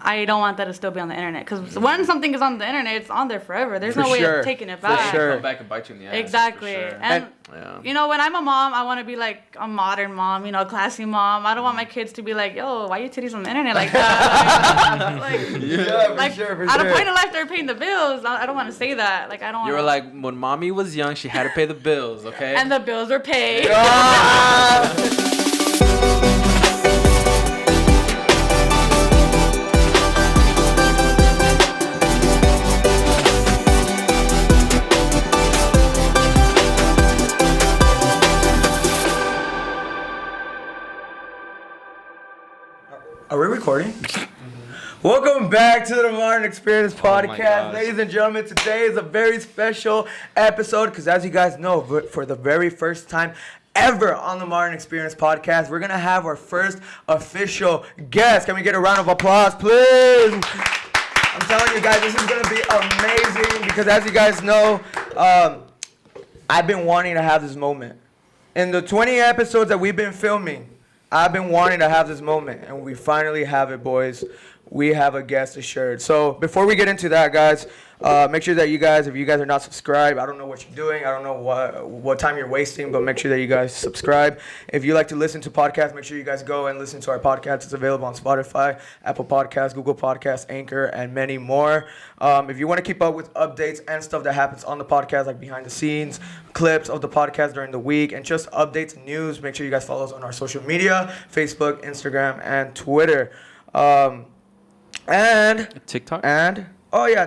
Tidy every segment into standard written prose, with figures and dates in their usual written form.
I don't want that to still be on the internet. Because when something is on the internet, it's on there forever. There's no way of taking it back. For sure. Come back and bite you in the ass. Exactly. Sure. And, you know, when I'm a mom, I want to be like a modern mom, you know, a classy mom. I don't want my kids to be like, yo, why are you titties on the internet like that? For sure. At a point in life, they're paying the bills. I don't want to say that. Like, I don't want. You were like, when mommy was young, she had to pay the bills, okay? And the bills were paid. Are we recording? Welcome back to the Modern Experience Podcast. Ladies and gentlemen, today is a very special episode because as you guys know, for the very first time ever on the Modern Experience Podcast, we're going to have our first official guest. Can we get a round of applause, please? I'm telling you guys, this is going to be amazing because as you guys know, I've been wanting to have this moment. In the 20 episodes that we've been filming, I've been wanting to have this moment, and we finally have it, boys. We have a guest assured. So before we get into that, guys, make sure that you guys, if you guys are not subscribed, I don't know what you're doing. I don't know what time you're wasting, but make sure that you guys subscribe. If you like to listen to podcasts, make sure you guys go and listen to our podcast. It's available on Spotify, Apple Podcasts, Google Podcasts, Anchor, and many more. If you want to keep up with updates and stuff that happens on the podcast, like behind the scenes, clips of the podcast during the week, and just updates and news, make sure you guys follow us on our social media, Facebook, Instagram, and Twitter. And TikTok? And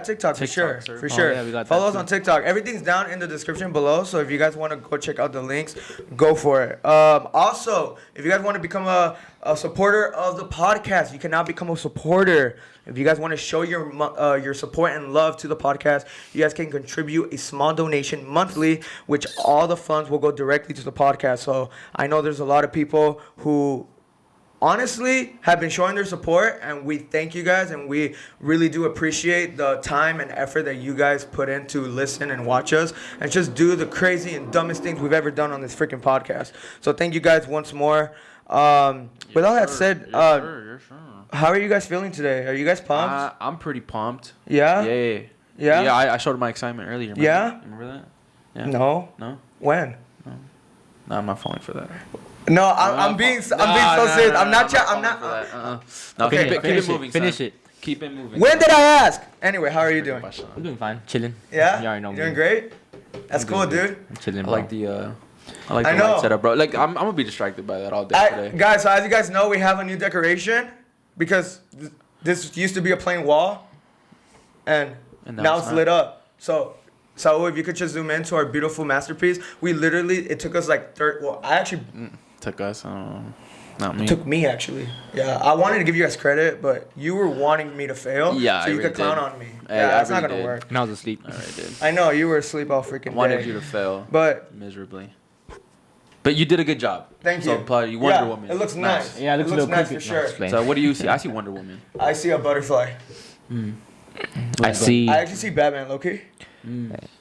TikTok for sure. For sure. Yeah, we got Follow us on TikTok. Everything's down in the description below, so if you guys want to go check out the links, go for it. Also, if you guys want to become a supporter of the podcast, you can now become a supporter. If you guys want to show your support and love to the podcast, you guys can contribute a small donation monthly, which all the funds will go directly to the podcast. So I know there's a lot of people who honestly have been showing their support, and we thank you guys, and we really do appreciate the time and effort that you guys put in to listen and watch us and just do the crazy and dumbest things we've ever done on this freaking podcast. So thank you guys once more. With all that said, how are you guys feeling today? Are you guys pumped? I'm pretty pumped. Yeah? Yeah, I showed my excitement earlier. Remember that? Yeah. No? When? No, I'm not falling for that. No, I'm being so serious. I'm not. Okay, keep it moving. Finish it. Keep it moving. When did I ask? Anyway, how are you doing? I'm doing fine. Chilling. Yeah? You already know me. Doing great? That's cool, dude. I'm chilling, I bro. like the light setup, bro. Like I'm gonna be distracted by that all day today. Guys, so as you guys know, we have a new decoration because this used to be a plain wall, and now it's lit up. So if you could just zoom into our beautiful masterpiece, it took us like Took us, not me. It took me actually. Yeah, I wanted to give you guys credit, but you were wanting me to fail. Yeah, so you could clown on me. Hey, yeah, that's not gonna work. And I was asleep. All right, dude. I know you were asleep all freaking day. Wanted you to fail, but miserably. But you did a good job. Thank you. So applaud you, Wonder Woman. It looks nice. Yeah, it looks nice for sure. So what do you see? I see Wonder Woman. I see a butterfly. I see. I actually see Batman, Loki.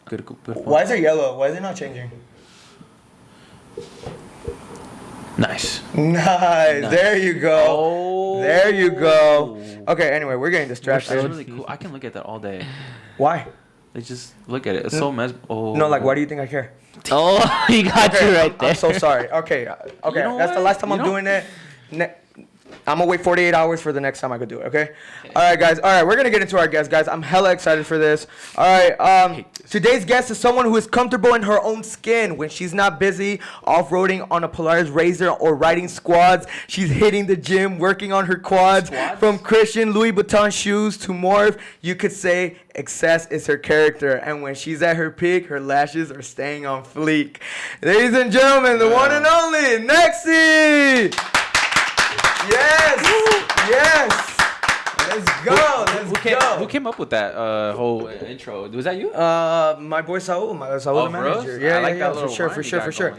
Good. Why is it yellow? Why is it not changing? Nice. There you go. Oh. There you go. Okay, anyway, we're getting distracted. That's really cool. I can look at that all day. Why? Like, just look at it. It's so No, like, why do you think I care? Oh, he got you right there. I'm so sorry. Okay, that's the last time I'm doing it. I'm gonna wait 48 hours for the next time I could do it, okay? All right, guys. All right, we're gonna get into our guest, guys. I'm hella excited for this. All right, today's guest is someone who is comfortable in her own skin when she's not busy off-roading on a Polaris Razor or riding squads. She's hitting the gym, working on her quads. From Christian Louis Vuitton shoes to Morph, you could say excess is her character. And when she's at her peak, her lashes are staying on fleek. Ladies and gentlemen, the one and only Nexi! Yes. Let's go. Who came up with that whole intro? Was that you? My boy Saul, the manager. Yeah, I like that little for sure.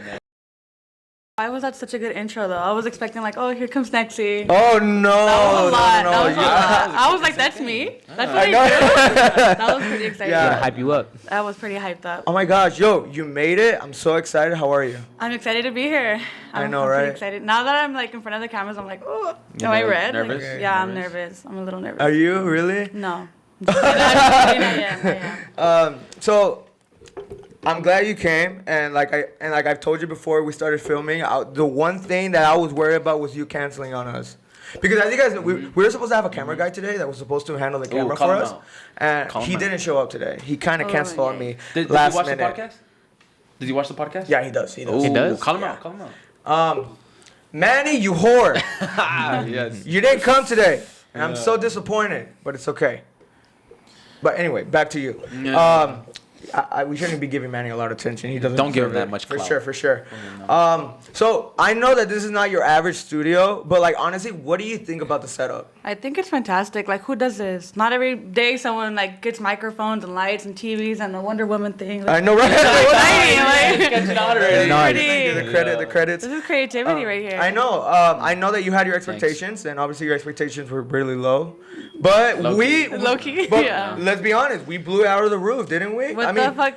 Why was that such a good intro though? I was expecting like, oh, here comes Nexi. Oh no! That was a lot. No, That was a lot. I was like, that's me. That's what I do. That was pretty exciting. Yeah, hype you up. That was pretty hyped up. Oh my gosh, yo, you made it! I'm so excited. How are you? I'm excited to be here. I'm right? Pretty excited. Now that I'm like in front of the cameras, I'm like, oh, am I red? Nervous? Like, yeah, I'm nervous. I'm a little nervous. Are you really? No. I am. So I'm glad you came, and like I've told you before we started filming, the one thing that I was worried about was you canceling on us. Because as you guys know, we were supposed to have a camera guy today that was supposed to handle the camera for us, and he didn't show up today. He kind of canceled on me last minute. Did you watch the podcast? Did you watch the podcast? Yeah, he does. He does. He does? Call him out. Call him out. Manny, you whore. Yes. You didn't come today, and I'm so disappointed, but it's okay. But anyway, back to you. Yeah. We shouldn't be giving Manny a lot of attention. He doesn't. Don't give him deserve that it. much For clout. sure, for sure. So I know that this is not your average studio, but like honestly, what do you think about the setup? I think it's fantastic. Like, who does this? Not every day someone like gets microphones and lights and TVs and the Wonder Woman thing. Like, I know, right? Nice. The credits. This is creativity right here. I know. I know that you had your expectations, and obviously your expectations were really low. But Low-key, but yeah. let's be honest, we blew it out of the roof, didn't we? What the fuck?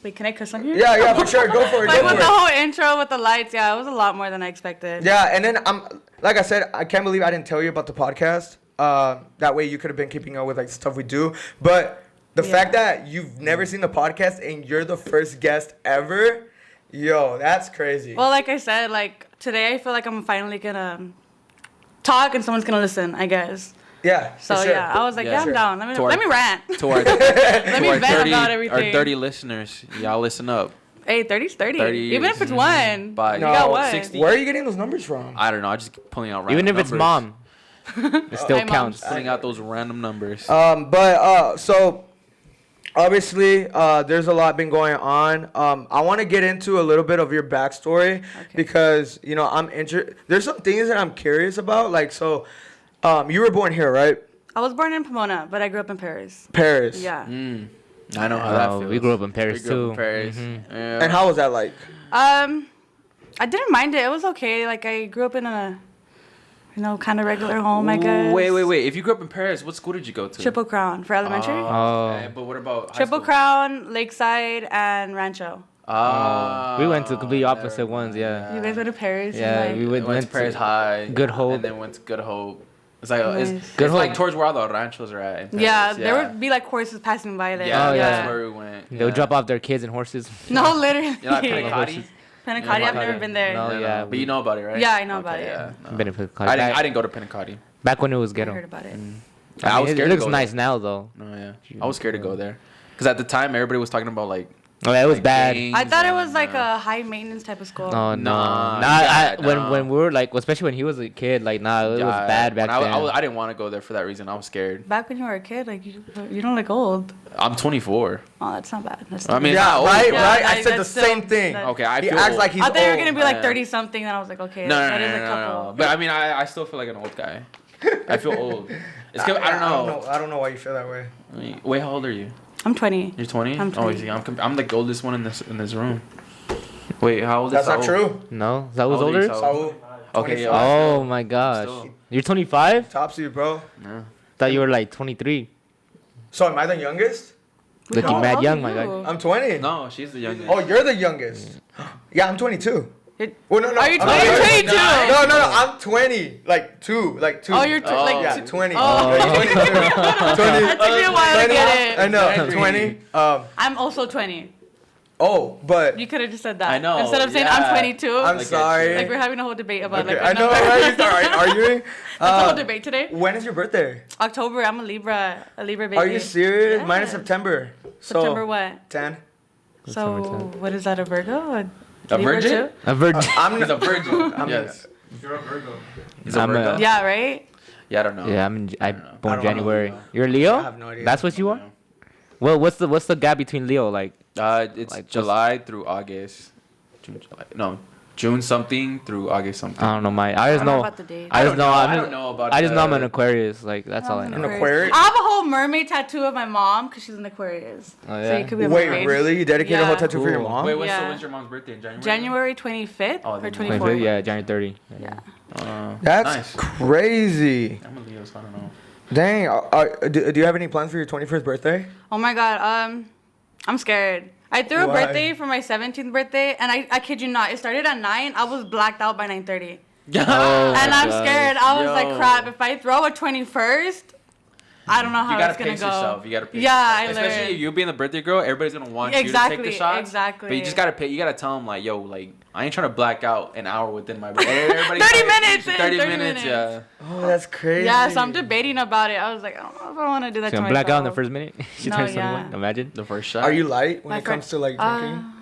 Wait, can I cuss on here? Yeah, for sure. Go for it. Like go with for the it. whole intro with the lights, yeah, it was a lot more than I expected. Yeah, and then like I said, I can't believe I didn't tell you about the podcast. That way you could have been keeping up with like stuff we do. But the fact that you've never seen the podcast and you're the first guest ever, yo, that's crazy. Well, like I said, like today I feel like I'm finally gonna talk and someone's gonna listen, I guess. Yeah. So for sure. yeah, I was like, Yeah, I'm sure. down. Let me rant. To our, Let me vent about everything. Our 30 listeners, y'all listen up. Hey, 30's 30. 30 Even if it's one. Bye. You got one. 60. Where are you getting those numbers from? I don't know. I just keep pulling out random Even if it's numbers. mom, it still Hi, Mom. counts. Pulling out those random numbers. So obviously there's a lot been going on. I want to get into a little bit of your backstory because you know there's some things that I'm curious about. Like you were born here, right? I was born in Pomona, but I grew up in Paris. Paris. Yeah. I know how that feels. We grew up in Paris too. Yeah. And how was that like? I didn't mind it. It was okay. Like I grew up in a, kind of regular home, I guess. Wait. If you grew up in Paris, what school did you go to? Triple Crown for elementary. Okay, but what about high Triple school? Crown, Lakeside, and Rancho. We went to complete opposite ones. Yeah. You guys went to Paris? Yeah, and, we like, Went to Paris High. Good Hope. And then went to Good Hope. It's like Nice. it's Good like Hope. towards where all the ranchos are at. In Paris. Yeah, there would be like horses passing by there. Yeah, Oh, yeah. that's where we went. They'll drop off their kids and horses. No, literally. You know, like Panicati? Panicati, I've never been there. No. yeah, But you know about it, right? Yeah, I know about it. Yeah. No. Been in Panicati. I didn't go to Panicati. Back when it was I ghetto. heard about it. I was it scared to looks go nice there. now though. No, yeah. I was scared to go there. Because at the time, everybody was talking about like. Oh, yeah, it was like, bad. gangs I thought it was and, like a high maintenance type of school. Oh no, Nah, nah. yeah, When we were like, especially when he was a kid, like it was bad back when then. I didn't want to go there for that reason. I was scared. Back when you were a kid, like you don't look old. I'm 24. Oh, that's not bad. That's I mean, Yeah, not old, right, but- right. I like, said the that's same still- thing. that- Okay, I He feel acts old. like he's I thought you were old. gonna be like Yeah. 30 something, and I was like, okay, No, that is a couple. no. But I mean, I still feel like an old guy. I feel old. It's 'cause I don't know. I don't know why you feel that way. I mean, wait, how old are you? I'm 20. You're 20. I'm 20. Oh, see, I'm the oldest one in this room. Wait, how old is That's not Saul? true. No, that was How old are older. you, Saul, Okay, 25. Oh my gosh, Still. you're 25. Tops you, bro. Yeah. Thought you were like 23. So am I the youngest? Looking How mad old young, are my guy. you? I'm 20. No, she's the youngest. Oh, you're the youngest. Yeah, I'm 22. You're- Well, no. Are you I'm 20? You're 20. 22. No. I'm 20. Like two. Oh, you're Oh. like Yeah, 20. Oh. Like 22. 20. That took me a while to 20. get I it. know. 20. I'm also 20. But You could have just said that. I know, Instead of saying yeah. I'm 22. I'm Like, sorry. Like we're having a whole debate about Okay, like I a know, number. right? You start arguing. That's a whole debate today. When is your birthday? October. I'm a Libra baby. Are you serious? Yeah. Mine is September. September So, what? 10. So September 10th. what is that? A Virgo? A Libra virgin? too? A virgin. He's a virgin. Yes. You're a Virgo. He's a I'm a- Virgo. Yeah, right. Yeah, I don't know. Yeah, I'm don't know. born I don't know. January. You're a Leo? I have no idea. That's what you are? Well, what's the gap between Leo like? It's Like, July through August. June, July. No, June something through August something. I don't know I just know. About the date. I don't know about. I just know I'm an Aquarius. Like that's all I know. An Aquarius. I have a whole mermaid tattoo of my mom because she's an Aquarius. Oh, yeah? So you could be a Wait, mermaid. really? You dedicated a whole tattoo for your Cool. mom? Wait, Yeah. when's your mom's birthday? In January? January 25th or 24th. Yeah, January 30. Yeah. That's nice. crazy. I'm a Leo, so I don't know. Dang. Do you have any plans for your 21st birthday? Oh my God. I'm scared. I threw a Why? birthday for my 17th birthday, and I kid you not, it started at 9. I was blacked out by 9:30. Oh, And I'm scared. I was like, Yo. crap, if I throw a 21st, I don't know how it's going to go. Yourself. You gotta pace Yeah, yourself. I Especially learned. if you being the birthday girl, everybody's gonna want you to take the shots. Exactly. But you just gotta pay. You gotta tell them like, yo, like I ain't trying to black out an hour within my birthday. 30 minutes. 30 minutes. Yeah. Oh, that's crazy. Yeah, so I'm debating about it. I was like, I don't know if I want to do that So to I'm myself. black out in the first minute. She No, turns yeah. 21. Imagine. The first shot. Are you light when My it comes friend- to like drinking?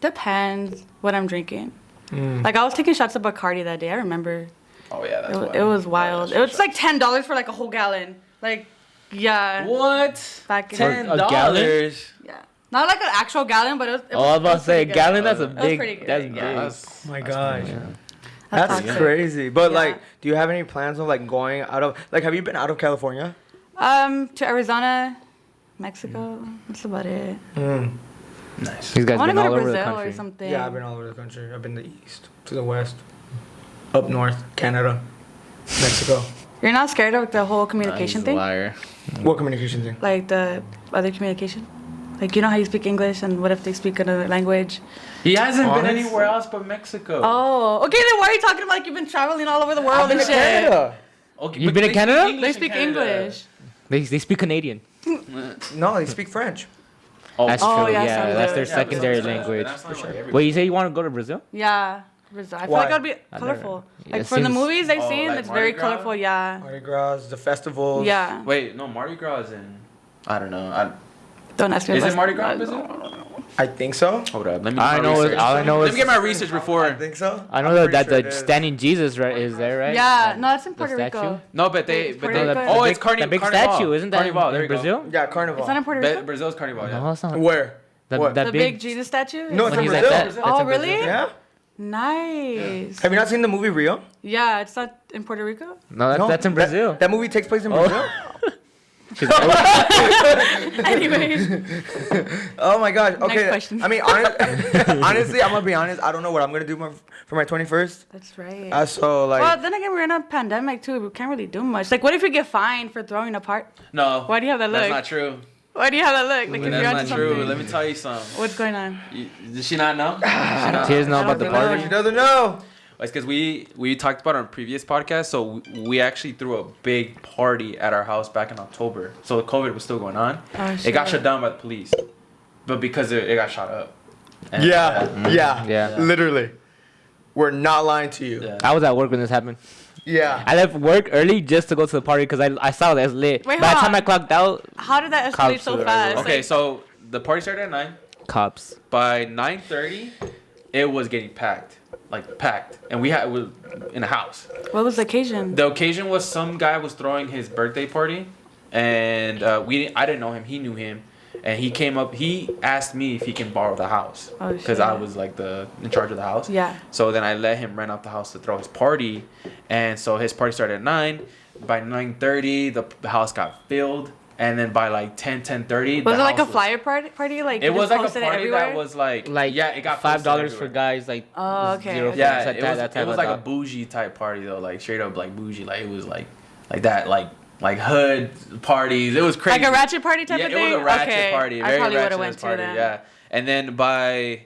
Depends what I'm drinking. Like I was taking shots of Bacardi that day. I remember. Oh yeah, that's It was wild. It was like $10 for like a whole gallon. Like, yeah. What? Back in A gallon? Yeah. Not like an actual gallon, but it was. Oh, I was about to say a pretty good. gallon. That's a It was pretty big. good, That's yeah. big. Oh my gosh. That's That's toxic. crazy. But Yeah. like, do you have any plans of like going out of like? Have you been out of California? To Arizona, Mexico. That's about it. Nice. These I guys want to been go all to over the Brazil country. or something. Yeah, I've been all over the country. I've been to the east, to the west, up north, Canada, Mexico. You're not scared of the whole communication thing? Liar. What communication thing? Like the other communication? Like, you know how you speak English, and what if they speak another language? He hasn't been Honest? anywhere else but Mexico. Oh, okay, then why are you talking about like you've been traveling all over the world and shit? Canada. Okay, You've but been in they Canada? speak They in speak Canada. English. They speak Canadian. No, they speak French. Oh, That's Oh, true. yeah, Yeah, some that's do. their Yeah, secondary That's language. not like everybody. Wait, you say you want to go to Brazil? Yeah, Brazil. I feel Why? like it would be I colorful. never- Like it from the seems- movies I've Oh, seen, like it's Mardi very Gras? colorful. Yeah, Mardi Gras, the festivals. yeah. Wait, no, Mardi Gras is in. I don't know. Don't ask me. Is it about- Mardi Gras in Brazil? I think so. Hold up. Let me. I do my know it- research. all I know Let is- me get my research I before. think so. I know I'm that pretty sure the it is. standing Jesus right is there, right? Yeah, no, it's in The Puerto statue? Rico. No, but they. It's But Puerto they. Rico. Oh, the it's big, the big Carnival. statue, isn't that Carnival? in There you go. Brazil? Yeah, Carnival. It's not in Puerto Rico. Brazil's Carnival. Yeah. No, it's not. Where? What? The big Jesus statue. No, it's When in he's Brazil. like that. Oh, That's in really? Brazil. Yeah. Nice. Have you not seen the movie Rio? Yeah, it's not in Puerto Rico. No, that's in Brazil. That movie takes place in Oh. Brazil. Anyways, Oh my gosh. Okay. question. I mean, honestly, I'm gonna be honest. I don't know what I'm gonna do for my 21st. that's right. So like. Well, then again, we're in a pandemic too. We can't really do much. Like, what if you get fined for throwing a part? No. Why do you have that look? That's not true. Why do you have that look? Like, if you're That's onto not true. something. Let me tell you something. What's going on? Does she not know? She doesn't know about the don't know. party. She doesn't know. It's because we talked about it on a previous podcast. So we actually threw a big party at our house back in October. So COVID was still going on. Oh, It got shit. shut down by the police, but because it got shot up. And, Yeah. Literally. We're not lying to you. Yeah. I was at work when this happened. Yeah. I left work early just to go to the party because I saw that it's lit. Wait, By the hold time on. I clocked out, How did that escalate Cops so were fast? Okay, Like, so the party started at 9. cops. By 9:30, it was getting packed, and we was in a house. what was the occasion? The occasion was some guy was throwing his birthday party, and I didn't know him. He knew him, and he came up. He asked me if he can borrow the house Oh, because shit. I was like in charge of the house. Yeah. So then I let him rent out the house to throw his party, and so his party started at 9. By 9:30, the house got filled, and then by like 10:30, Was it like a flyer party? Like, It you was just like a posted it party that everywhere? was like Yeah, it got $5 posted for everywhere. guys like. Oh, okay. 0 Yeah, that it type was of like a dog. bougie type party though, like straight up like bougie, like it was like that, like hood parties. It was crazy. Like a ratchet party type yeah, of thing? it was a ratchet Okay. party. I Very probably ratchet would've went to party. that. Yeah, and then by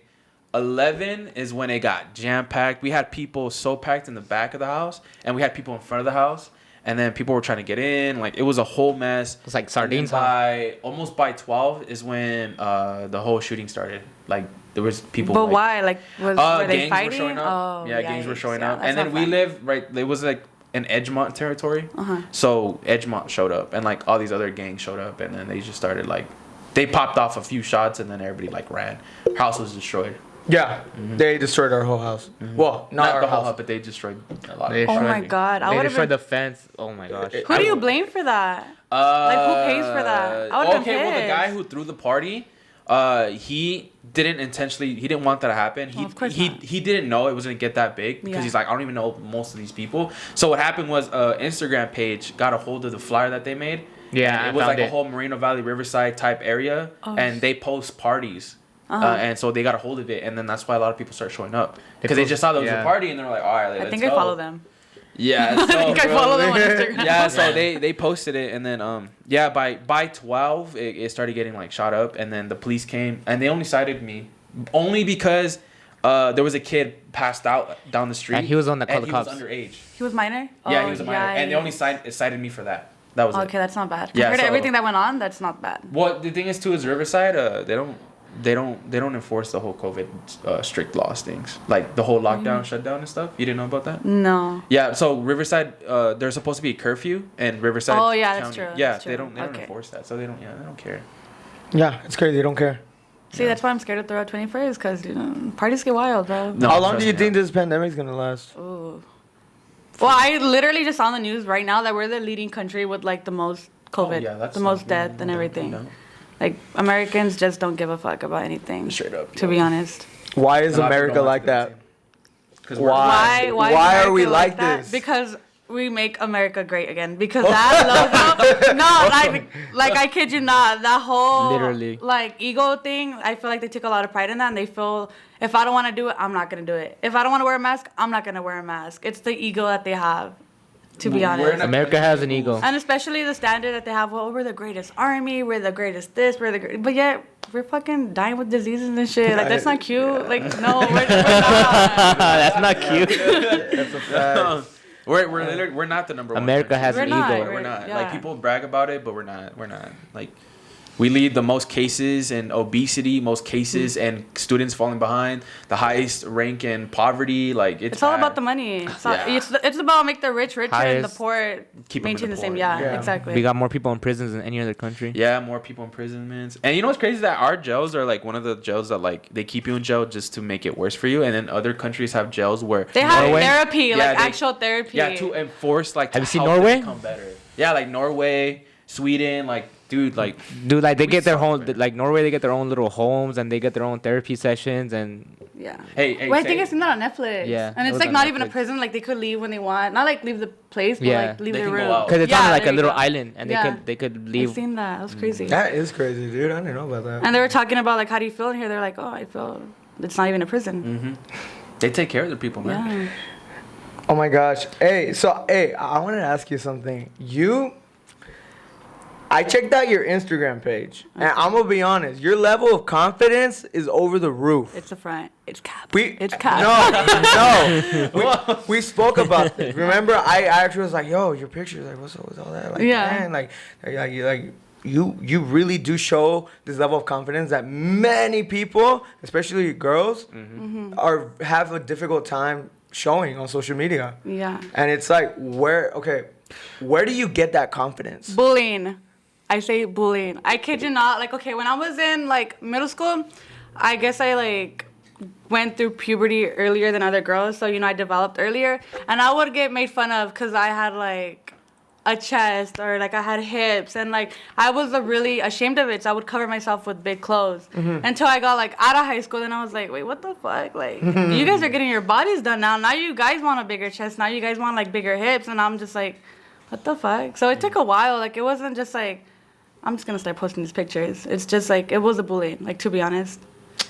11 is when it got jam packed. We had people so packed in the back of the house, and we had people in front of the house. And then people were trying to get in. Like, it was a whole mess. It's like sardines. And then almost by 12 is when the whole shooting started. Like, there was people. But like, why? Like, were they gangs fighting? were showing up. Oh, yeah, gangs were yikes. showing Yeah, up. that's And then not we fun. live right. It was like an Edgemont territory. Uh-huh. So Edgemont showed up, and like all these other gangs showed up, and then they just started like, they popped off a few shots, and then everybody like ran. House was destroyed. Yeah. They destroyed our whole house. Well, not our the whole house. house, but they destroyed a lot. They of Oh destroyed my me. God. I They would have destroyed been. the fence. Oh my gosh. Who do you blame for that? Like, who pays for that? I would've been okay, well, the pissed. guy who threw the party, He didn't want that to happen. He didn't know it was gonna get that big because he's like, I don't even know most of these people. So what happened was Instagram page got a hold of the flyer that they made. Yeah, and it was like a whole Moreno Valley Riverside type area, and they post parties. And so they got a hold of it, and then that's why a lot of people start showing up because they just saw there was a party, and they're like, all right, let's go. I think I follow them. Yeah, so, I think I follow them on Instagram. Yeah, so they posted it, and then by 12 it started getting like shot up, and then the police came, and they only cited me only because there was a kid passed out down the street, and he was on the call the cops. He was underage. He was minor. Yeah, he was a minor, and they only cited me for that. That was okay. That's not bad. Yeah, Compared to everything that went on, that's not bad. Well, the thing is too is Riverside, they don't enforce the whole COVID strict laws things, like the whole lockdown, shutdown and stuff. You didn't know about that? No. Yeah, so Riverside, there's supposed to be a curfew, and Riverside. Oh yeah, County, that's true. Yeah, that's true. they don't enforce that, so they don't care. Yeah, it's crazy. They don't care. See, that's why I'm scared to throw out 21st, because parties get wild, bro. No, how long do you think this pandemic's gonna last? Ooh. Well, I literally just saw on the news right now that we're the leading country with like the most COVID, the most death and everything. Like, Americans just don't give a fuck about anything. Straight up. To be honest. Why is America like that? Why are we like this? Because we make America great again. Because that logo, like I kid you not, that whole literally like ego thing, I feel like they take a lot of pride in that, and they feel if I don't want to do it, I'm not gonna do it. If I don't want to wear a mask, I'm not gonna wear a mask. It's the ego that they have. To be honest, America has an ego, and especially the standard that they have. Well, we're the greatest army, we're the greatest this, but yet we're fucking dying with diseases and shit. Like, that's not cute. Like, no, we're not. That's not cute. That's a fact. We're not the number one. America has an ego. We're not. Like, people brag about it, but we're not. Like, we lead the most cases in obesity, most cases and students falling behind, the highest rank in poverty. Like, it's all about the money. It's about make the rich richer and the poor maintain the same. Yeah, exactly. We got more people in prisons than any other country. Yeah, more people in imprisonments. And you know what's crazy is that our jails are like one of the jails that like they keep you in jail just to make it worse for you, and then other countries have jails where they have therapy, actual therapy. Yeah, to enforce like. Have you seen Norway? Become better. Yeah, like Norway, Sweden, like. Dude, they get their own, like Norway, they get their own little homes and they get their own therapy sessions and. Yeah. Hey. Well, I think I've seen that on Netflix. Yeah. And it's like not even a prison. Like, they could leave when they want. Not like leave the place, but like leave their room. Because it's on like a little island and they could leave. I've seen that. That was crazy. That is crazy, dude. I didn't know about that. And they were talking about like, how do you feel in here? They're like, oh, I feel it's not even a prison. Mm-hmm. They take care of their people, man. Yeah. Oh my gosh. Hey, I wanted to ask you something. I checked out your Instagram page, and I'm gonna be honest. Your level of confidence is over the roof. It's a front. It's cap. It's cap. No. We spoke about this. Remember, I actually was like, "Yo, your pictures, like, what's up with all that?" Like, man, like you really do show this level of confidence that many people, especially girls, have a difficult time showing on social media. Yeah. And it's like, where do you get that confidence? Bullying. I say bullying. I kid you not. Like, okay, when I was in, like, middle school, I guess I, like, went through puberty earlier than other girls. So, I developed earlier. And I would get made fun of because I had, like, a chest or, like, I had hips. And, like, I was really ashamed of it. So I would cover myself with big clothes. Until I got, like, out of high school. Then I was like, wait, what the fuck? Like, you guys are getting your bodies done now. Now you guys want a bigger chest. Now you guys want, like, bigger hips. And I'm just like, what the fuck? So it took a while. Like, it wasn't just, like... I'm just going to start posting these pictures. It's just like, it was a bullying, like, to be honest.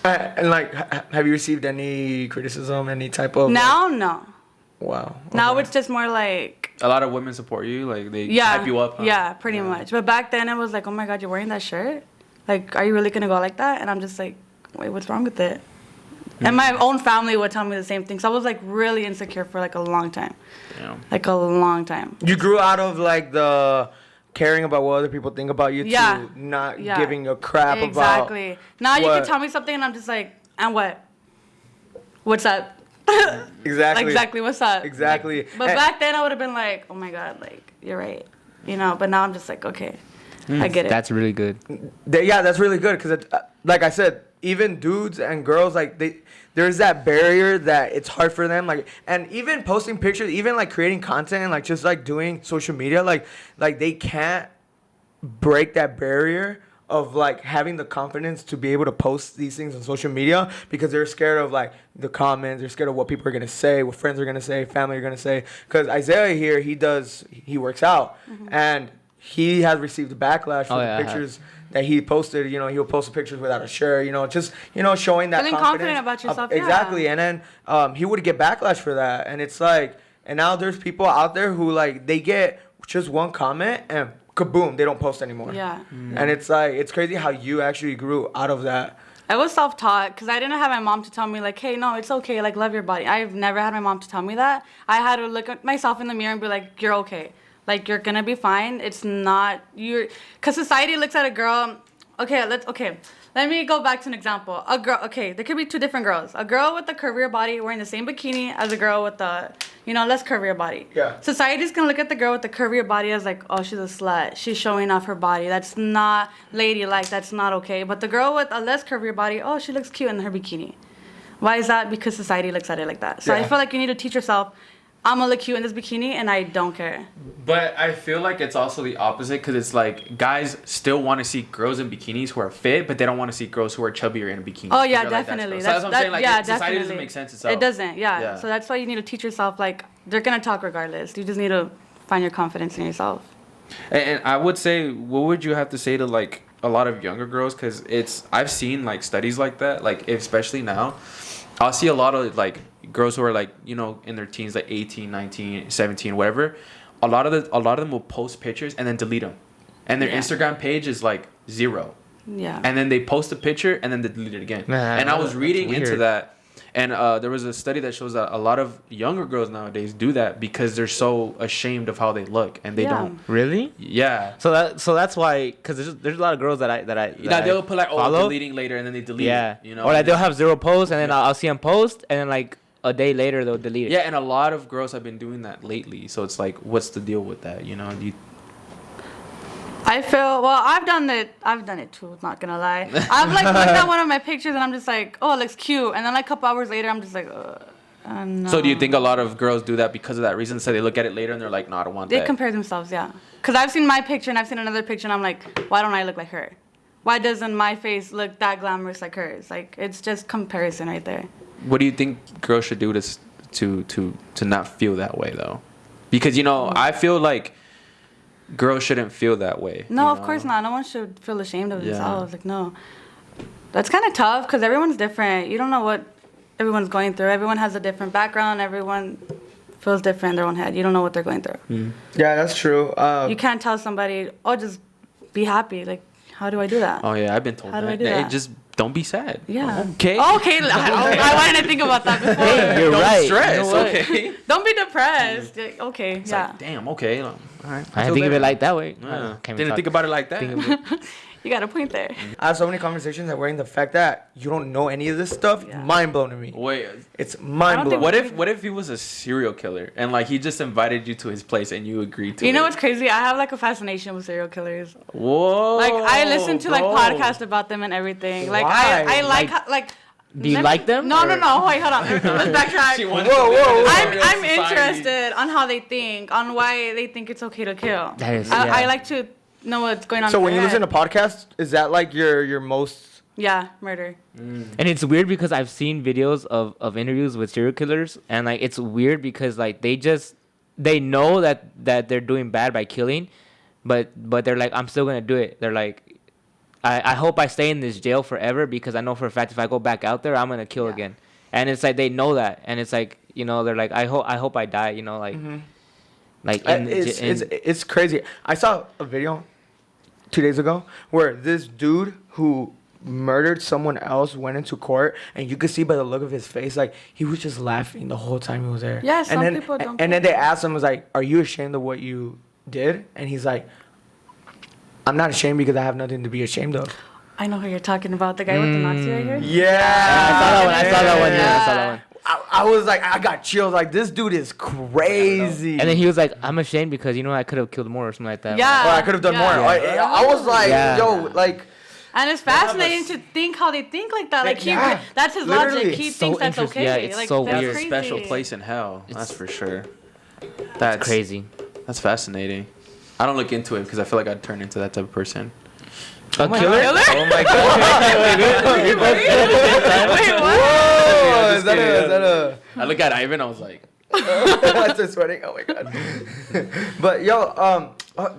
And, like, have you received any criticism, any type of... Now, no. Wow. Okay. Now it's just more like... A lot of women support you? Like, they hype you up? Huh? Yeah, pretty much. But back then, it was like, oh, my God, you're wearing that shirt? Like, are you really going to go like that? And I'm just like, wait, what's wrong with it? And my own family would tell me the same thing. So I was, like, really insecure for, like, a long time. Yeah. Like, a long time. You grew out of, like, the... caring about what other people think about you to not giving a crap about exactly. Now you can tell me something and I'm just like, and what? What's up? Exactly. What's up? Exactly. Like, but back then I would have been like, oh my God, like, you're right. But now I'm just like, okay, I get it. That's really good. That's really good because, like I said, even dudes and girls, like, there's that barrier that it's hard for them, like, and even posting pictures, even like creating content and like just like doing social media, like they can't break that barrier of like having the confidence to be able to post these things on social media because they're scared of like the comments, they're scared of what people are gonna say, what friends are gonna say, family are gonna say. Because Isaiah here, he works out, and he has received backlash for the pictures that he posted. You know, he'll post pictures without a shirt. You know, just showing that feeling confident about yourself. Exactly, and then he would get backlash for that, and it's like, and now there's people out there who like they get just one comment and kaboom, they don't post anymore. Yeah. And it's like, it's crazy how you actually grew out of that. I was self-taught because I didn't have my mom to tell me like, hey, no, it's okay, like love your body. I've never had my mom to tell me that. I had to look at myself in the mirror and be like, you're okay. Like, you're gonna be fine. It's not, because society looks at a girl, let me go back to an example. A girl, there could be two different girls. A girl with a curvier body wearing the same bikini as a girl with a, less curvier body. Yeah. Society's gonna look at the girl with the curvier body as like, oh, she's a slut. She's showing off her body. That's not ladylike. That's not okay. But the girl with a less curvier body, oh, she looks cute in her bikini. Why is that? Because society looks at it like that. So I feel like you need to teach yourself, I'm gonna look cute in this bikini and I don't care. But I feel like it's also the opposite because it's like guys still want to see girls in bikinis who are fit, but they don't want to see girls who are chubbier in a bikini. Oh yeah, definitely. Like that's what I'm saying. Like society definitely doesn't make sense itself. It doesn't. Yeah. So that's why you need to teach yourself. Like they're gonna talk regardless. You just need to find your confidence in yourself. And I would say, what would you have to say to like a lot of younger girls? Because I've seen like studies like that. Like especially now, I'll see a lot of like girls who are like, in their teens, like 18, 19, 17, whatever. A lot of them will post pictures and then delete them. And their Instagram page is like 0. Yeah. And then they post a picture and then they delete it again. Man, and I was reading into that. And there was a study that shows that a lot of younger girls nowadays do that because they're so ashamed of how they look and they don't. Really? Yeah. So that's why, because there's a lot of girls that they'll put like, follow. Deleting later and then they delete it. Or like they'll have 0 posts and then I'll see them post and then like a day later they'll delete it. Yeah, and a lot of girls have been doing that lately. So it's like, what's the deal with that? I feel, I've done it too, not gonna lie. I've like looked at one of my pictures and I'm just like, oh, it looks cute. And then like a couple hours later, I'm just like, no. So do you think a lot of girls do that because of that reason? So they look at it later and they're like, no, I don't want that. They compare themselves, yeah. Because I've seen my picture and I've seen another picture and I'm like, why don't I look like her? Why doesn't my face look that glamorous like hers? Like, it's just comparison right there. What do you think girls should do to not feel that way though? Because I feel like girls shouldn't feel that way. No, of course not. No one should feel ashamed of themselves. Like, no. That's kind of tough because everyone's different. You don't know what everyone's going through. Everyone has a different background. Everyone feels different in their own head. You don't know what they're going through. Mm. Yeah, that's true. You can't tell somebody, oh, just be happy. Like, how do I do that? Oh, yeah, I've been told how that. Do I do that? Just don't be sad. Yeah. Okay. Okay. I wanted to think about that before. Hey, you're don't right. stress. Okay. Don't be depressed. Okay. It's yeah. like, damn. Okay. All right. I didn't think of it like that way. Didn't think about it like that. You got a point there. I have so many conversations that were in the fact that you don't know any of this stuff. Yeah. Mind blown to me. Wait. It's mind blowing. What if he was a serial killer and like he just invited you to his place and you agreed to it? You know what's crazy? I have like a fascination with serial killers. Whoa. Like I listen to like podcasts about them and everything. Like I like like. Do you like them? No. Wait, hold on. Let's backtrack. Whoa. I'm interested on how they think, on why they think it's okay to kill. That is, I like to know what's going on. So in when you their listen to head. podcasts, is that like your most? Yeah, murder. And it's weird because I've seen videos of interviews with serial killers, and like it's weird because like they know that they're doing bad by killing, but they're like, I'm still gonna do it. They're like, I hope I stay in this jail forever because I know for a fact if I go back out there, I'm gonna kill again. And it's like they know that, and it's like they're like, I hope I die. Like like it's crazy. I saw a video 2 days ago where this dude who murdered someone else went into court, and you could see by the look of his face, like he was just laughing the whole time he was there. Yeah, some people don't. And then they asked him, was like, "Are you ashamed of what you did?" And he's like, "I'm not ashamed because I have nothing to be ashamed of." I know who you're talking about. The guy with the Nazi right here. Yeah, I saw that one. I saw that one. I was like, I got chills. Like, this dude is crazy. And then he was like, I'm ashamed because I could have killed more or something like that. Yeah. Or I could have done more. I was like, yo, like. And it's fascinating to think how they think like that. Like that's his literally. logic. He thinks that's okay. Yeah, it's like, so that's weird. crazy. Special place in hell. That's for sure. That's crazy. That's fascinating. I don't look into it because I feel like I'd turn into that type of person. A killer? Oh my god. Wait, what? Whoa, is that a... I look at Ivan, I was like... I started sweating. Oh my god. But yo,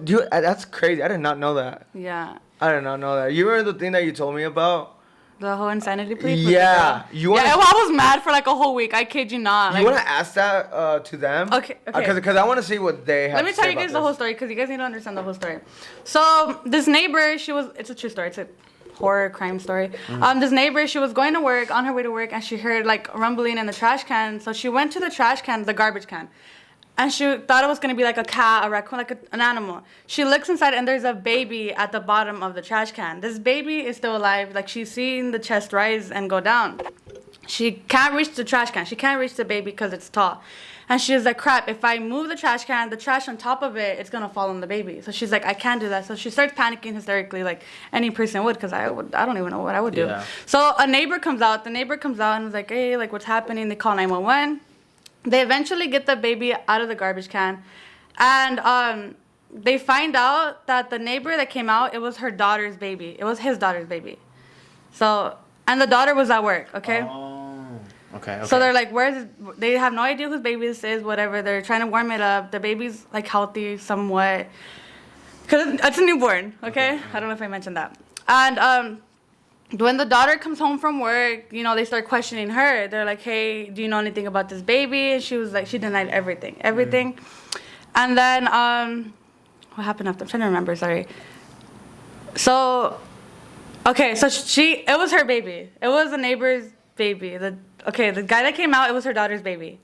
dude, that's crazy. I did not know that. Yeah. I did not know that. You remember the thing that you told me about? The whole insanity plea? Yeah. You wanna, I was mad for like a whole week. I kid you not. You want to ask that to them? Okay. Because I want to see what they have. Let me tell you guys the whole story because you guys need to understand the whole story. So this neighbor, it's a true story. It's a horror crime story. This neighbor, she was going to work, on her way to work, and she heard like rumbling in the trash can. So she went to the trash can, the garbage can. And she thought it was going to be like a cat, a raccoon, like an animal. She looks inside and there's a baby at the bottom of the trash can. This baby is still alive. Like she's seeing the chest rise and go down. She can't reach the trash can. She can't reach the baby because it's tall. And she's like, crap, if I move the trash on top of it, it's going to fall on the baby. So she's like, I can't do that. So she starts panicking hysterically like any person would because I don't even know what I would do. Yeah. So a neighbor comes out. The neighbor comes out and is like, hey, like what's happening? They call 911. They eventually get the baby out of the garbage can, and they find out that the neighbor that came out, it was her daughter's baby. It was his daughter's baby. So, and the daughter was at work, okay? Oh, okay. So they're like, they have no idea whose baby this is, whatever. They're trying to warm it up. The baby's like healthy somewhat. Because it's a newborn, okay? I don't know if I mentioned that. And, when the daughter comes home from work, you know, they start questioning her. They're like, hey, do you know anything about this baby? And she was like, she denied everything. And then, what happened after? I'm trying to remember, sorry. So, okay, so it was her baby. It was the neighbor's baby. The guy that came out, it was her daughter's baby.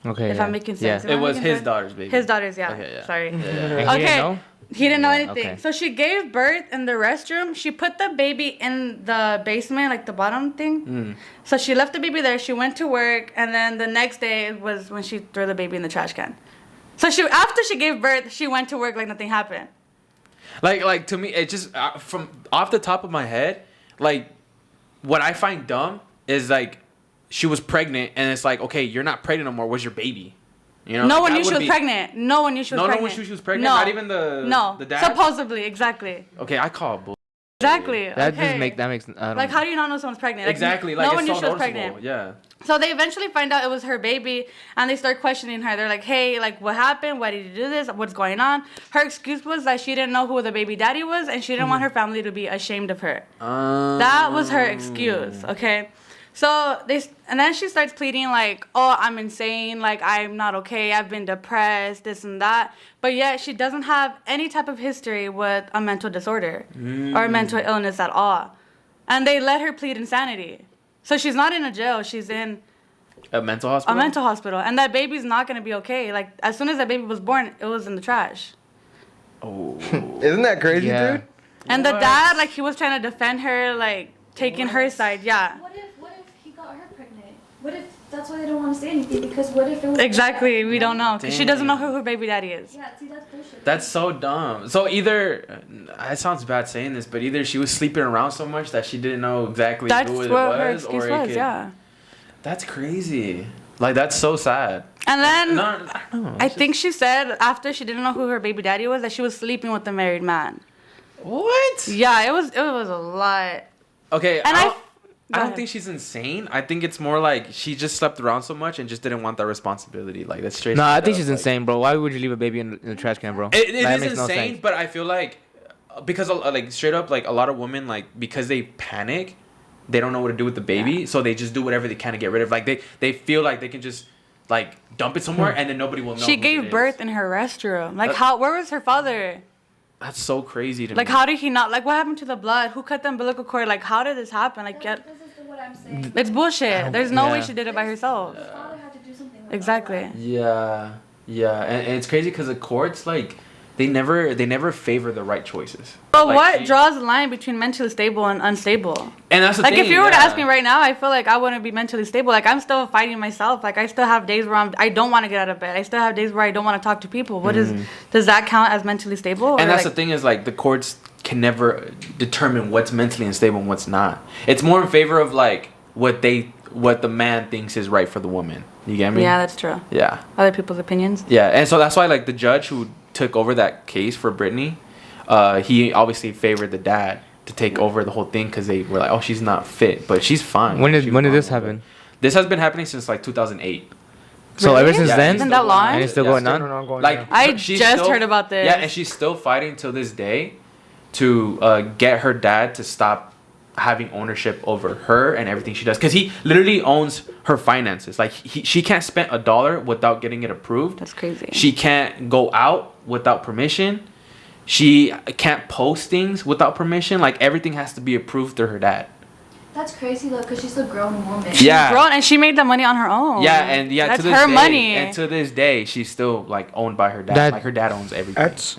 Okay. If I'm making sense. Yeah. It was his daughter's baby. His daughter's, yeah. Okay, yeah. Sorry. Yeah. Okay. He didn't know anything. Okay. So she gave birth in the restroom. She put the baby in the basement, like the bottom thing. So she left the baby there. She went to work, and then the next day was when she threw the baby in the trash can. So after she gave birth, she went to work like nothing happened. Like to me, it just from off the top of my head, like what I find dumb is like she was pregnant, and it's like, okay, you're not pregnant no more. Where's your baby? You know, no one knew she was pregnant. No one knew she was pregnant. No one knew she was pregnant. No. Not even the dad. Supposedly, exactly. Okay, I call bull. Exactly. That makes. Like, how do you not know someone's pregnant? Like, exactly. Like, no one knew so she was pregnant. Yeah. So they eventually find out it was her baby, and they start questioning her. They're like, hey, like, what happened? Why did you do this? What's going on? Her excuse was that she didn't know who the baby daddy was, and she didn't want her family to be ashamed of her. That was her excuse, okay? So and then she starts pleading like, oh, I'm insane, like I'm not okay, I've been depressed, this and that. But yet she doesn't have any type of history with a mental disorder or mental illness at all. And they let her plead insanity. So she's not in a jail, she's in a mental hospital? A mental hospital. And that baby's not going to be okay. Like, as soon as that baby was born, it was in the trash. Oh. Isn't that crazy, dude? And the dad, like, he was trying to defend her, like, taking her side, yeah. What if he got her pregnant? What if that's why they don't want to say anything? Because what if it was... Exactly, we don't know. Because she doesn't know who her baby daddy is. Yeah, see, that's bullshit. That's so dumb. So either, it sounds bad saying this, but either she was sleeping around so much that she didn't know exactly who it was. Her excuse was, yeah. That's crazy. Like, that's so sad. And then, I don't know, I think she said after she didn't know who her baby daddy was, that she was sleeping with a married man. What? Yeah, it was a lot. Okay, and I don't think she's insane. I think it's more like she just slept around so much and just didn't want that responsibility. Like, that's straight. No, I think she's insane, bro. Why would you leave a baby in the trash can, bro? It is insane, no, but I feel like because like straight up, like a lot of women, like because they panic, they don't know what to do with the baby, so they just do whatever they can to get rid of. Like they feel like they can just like dump it somewhere and then nobody will know. She gave birth in her restroom. Like where was her father? That's so crazy to me. Like, how did he not? Like, what happened to the blood? Who cut the umbilical cord? Like, how did this happen? Like, This is what I'm saying. It's bullshit. There's no way she did it by herself. His father had to do something like Exactly. Yeah, and it's crazy because the courts, like, they never favor the right choices. But like, what draws the line between mentally stable and unstable? And that's the like, thing. if you were to ask me right now, I feel like I wouldn't be mentally stable. Like, I'm still fighting myself. Like, I still have days where I don't want to get out of bed. I still have days where I don't want to talk to people. Does that count as mentally stable? And that's the thing is, like, the courts can never determine what's mentally unstable and what's not. It's more in favor of, like, what the man thinks is right for the woman. You get me? Yeah, that's true. Yeah. Other people's opinions. Yeah, and so that's why, like, the judge who took over that case for Brittany, he obviously favored the dad. to take over the whole thing because they were like, oh, she's not fit, but she's fine. When did this happen? This has been happening since like 2008. So Really? ever since then, It's been that long? and it's still going on. Like I she's just still- heard about this. Yeah, and she's still fighting till this day to get her dad to stop having ownership over her and everything she does, because he literally owns her finances. Like she can't spend $1 without getting it approved. That's crazy. She can't go out without permission. She can't post things without permission. Like everything has to be approved through her dad. That's crazy though, because she's a grown woman. Yeah. Grown, and she made the money on her own. Yeah, and yeah, that's to this her day, money. and to this day, she's still like owned by her dad. Like her dad owns everything. That's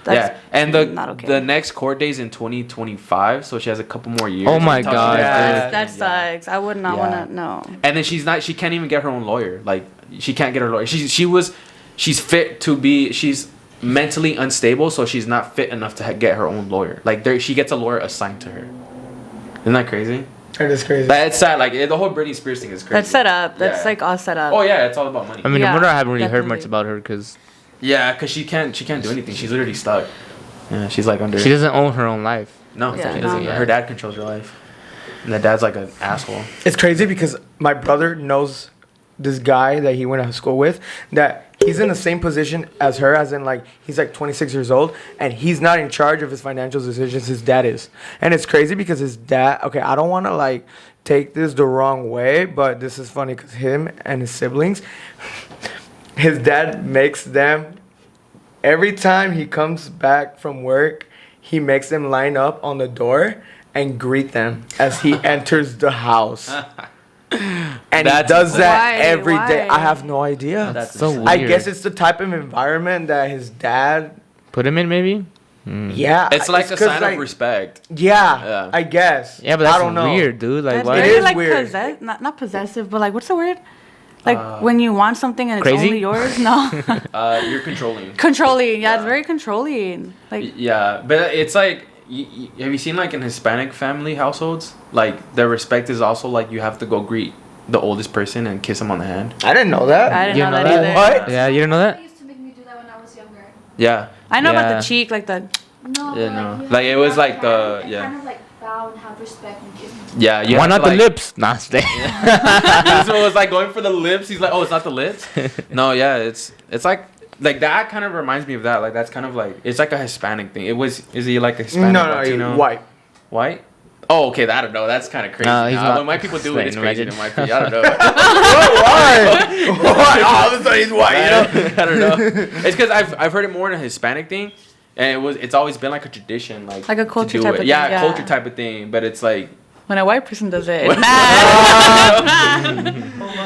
yeah, and not okay. the next court date is in 2025, so she has a couple more years. Oh my until God. she that does that. sucks. I would not want to know. And then she can't even get her own lawyer. Like she can't get her lawyer. She's fit to be. She's mentally unstable, so she's not fit enough to get her own lawyer. Like she gets a lawyer assigned to her. Isn't that crazy? It is crazy. But it's sad. Like the whole Britney Spears thing is crazy. That's set up. That's Yeah. like all set up. Oh yeah, it's all about money. I mean, Yeah, no matter I haven't really heard definitely. much about her because Yeah, because she can't do anything. She's literally stuck. Yeah, she's like under. she doesn't own her own life. No, Yeah, she doesn't. no. Her dad controls her life, and the dad's like an asshole. It's crazy because my brother knows this guy that he went to school with, that he's in the same position as her, as in like he's like 26 years old and he's not in charge of his financial decisions. His dad is. And it's crazy because his dad, okay, I don't want to like take this the wrong way, but this is funny because him and his siblings, his dad makes them, every time he comes back from work, he makes them line up on the door and greet them as he enters the house. And That's he does that Why? every day. Why? I have no idea. That's so insane. weird. I guess it's the type of environment that his dad. Put him in maybe. Yeah, It's like a 'cause, sign of respect. Yeah, Yeah. I guess. Yeah, but that's I don't know. weird, dude. Like, That's why? It very is like weird. not possessive, but like what's the word? Like when you want something and it's Crazy? only yours. No, You're controlling. controlling. Yeah, it's very controlling. Like Yeah, but it's like, have you seen like in Hispanic family households, like the respect is also like you have to go greet the oldest person and kiss him on the hand. I didn't know that. I didn't You know know that that? either. What? Yeah, you didn't know that? They used to make me do that when I was younger. Yeah. I know about Yeah. the cheek, like the. No, Yeah, but, no. you have Like, to it was grab like their the- hand and yeah. kind of like bow and have respect and kiss. Yeah. You Why have not to, the like, lips? Nah, stay. This one was like going for the lips. He's like, oh, it's not the lips. No, yeah, it's like that kind of reminds me of that. Like that's kind of like it's like a Hispanic thing. Is he like a Hispanic? No, Latino? he's white. White? Oh, okay. I don't know. That's kind of crazy. No, he's not. When white people do it, it's Imagine. crazy. It might be. I don't know. Why? Why? All of a sudden he's white, you know? I don't know. It's because I've heard it more in a Hispanic thing, and it's always been like a tradition, like Like a to culture do type it. of Yeah, thing, yeah. culture type of thing. But it's like, When a white person does it, it's mad.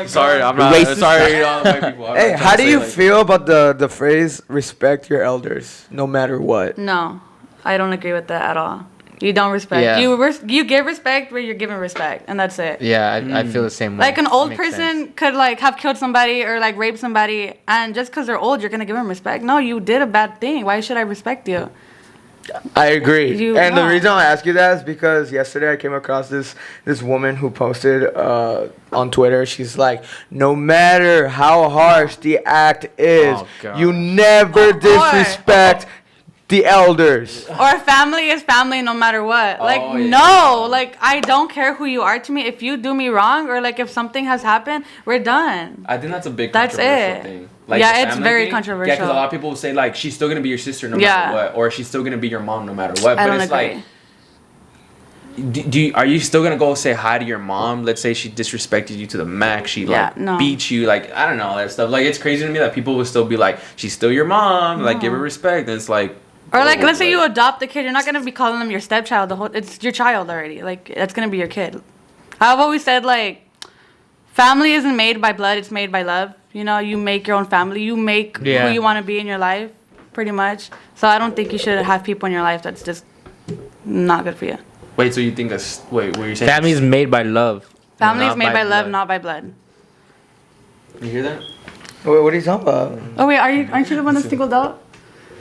sorry, I'm not Racist. sorry, all the white people. I'm Hey, not trying how to do say, you like- feel about the phrase "respect your elders" no matter what? No, I don't agree with that at all. You don't respect. Yeah. You give respect where you're given respect, and that's it. Yeah, I feel the same way. Like an old Makes person sense. could like have killed somebody or like raped somebody, and just because they're old, you're gonna give them respect. No, you did a bad thing. Why should I respect you? I agree. You- And the no. reason I ask you that is because yesterday I came across this woman who posted on Twitter. She's like, no matter how harsh the act is, Oh, God. you never Of course. disrespect the elders. Or family is family no matter what. Like Oh, yeah. no, like I don't care who you are to me. If you do me wrong or like if something has happened, we're done. I think that's a big That's controversial it. thing. Yeah, the it's family very thing. controversial. Yeah, because a lot of people will say like she's still gonna be your sister no Yeah. matter what, or she's still gonna be your mom no matter what. I But don't it's agree. like, are you still gonna go say hi to your mom? Let's say she disrespected you to the max. She Yeah, like no. beat you. Like I don't know that stuff. Like it's crazy to me that people will still be like, she's still your mom. Like give her respect. And it's like. Or like oh, let's say you adopt a kid, you're not gonna be calling them your stepchild. It's your child already. Like that's gonna be your kid. I've always said like, family isn't made by blood; it's made by love. You know, you make your own family. You make Yeah. who you want to be in your life, pretty much. So I don't think you should have people in your life that's just not good for you. Wait, so you think that's wait? What are you saying? Family is made by love. Family is not made by love, blood. not by blood. You hear that? Wait, what are you talking about? Oh wait, aren't you the one that's singled out?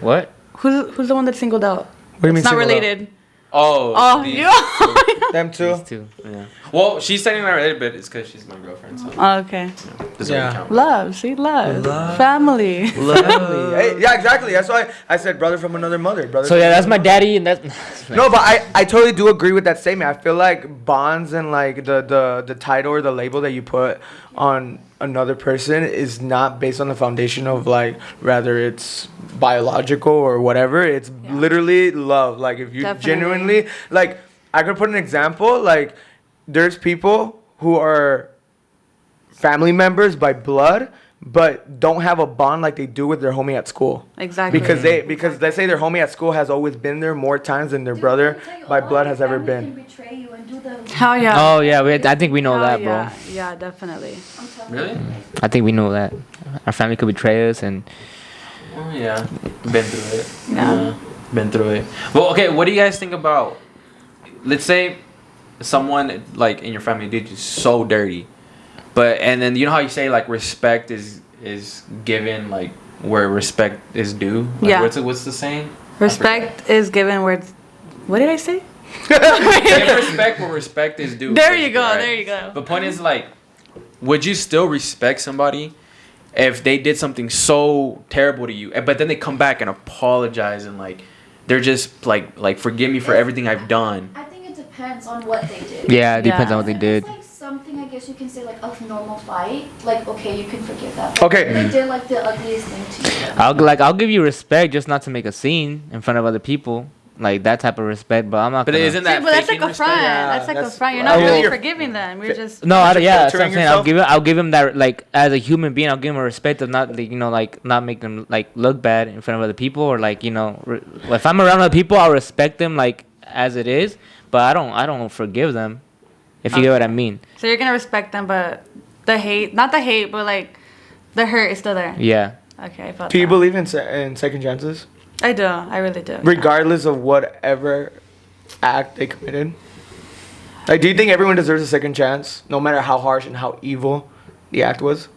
What? Who's the one that's singled out? What do you mean It's not singled out? related. Oh. Oh, these- you. Them too? These two. Yeah. Well, she's saying that related, but it's because she's my girlfriend. So Okay. doesn't really count. Love. See, love. Family. Hey, yeah, exactly. That's why I said brother from another mother. Brother. So yeah, that's my daddy, and that's No, but I totally do agree with that statement. I feel like bonds and like the title or the label that you put on another person is not based on the foundation of like rather it's biological or whatever. It's literally love. Like if you genuinely like, I could put an example. Like there's people who are family members by blood, but don't have a bond like they do with their homie at school. Exactly. Because let's say their homie at school has always been there more times than their brother by blood has ever been. Hell yeah. Oh yeah, I think we know that, bro. Yeah, definitely. Really? I think we know that. Our family could betray us, and Yeah, been through it. Yeah. Been through it. Well, okay, what do you guys think about, let's say someone like in your family did you so dirty, and then you know how you say like respect is given like where respect is due? Like, Yeah. What's the saying? Respect is given where it's, what did I say? Give respect where respect is due. There you go, right? there you go. The point is like, would you still respect somebody if they did something so terrible to you, but then they come back and apologize and like they're just like forgive me for everything I've done? I think it depends on what they did. yeah, it depends Yeah. on what they If did. it's like something I guess you can say like a normal fight, like okay, you can forgive that. But Okay. They did like the ugliest thing to you. I'll give you respect, just not to make a scene in front of other people, like that type of respect. But I'm not. But gonna, isn't See, that but that's like faking a front. respect? Yeah, That's like a that's- front. You're not Oh, really you're- forgiving them. You're just. No, You're yeah, that's what filtering I'm saying. yourself? I'll give him that, like as a human being, I'll give him a respect of not, like, like not make them like look bad in front of other people, or like if I'm around other people, I'll respect them like as it is, but I don't forgive them, if you get what I mean. So you're gonna respect them, but the hate, not the hate, but like the hurt is still there. Yeah. Okay, I felt Do you that. believe in second chances, I do. I really do. regardless of whatever act they committed? Like, do you think everyone deserves a second chance, no matter how harsh and how evil the act was?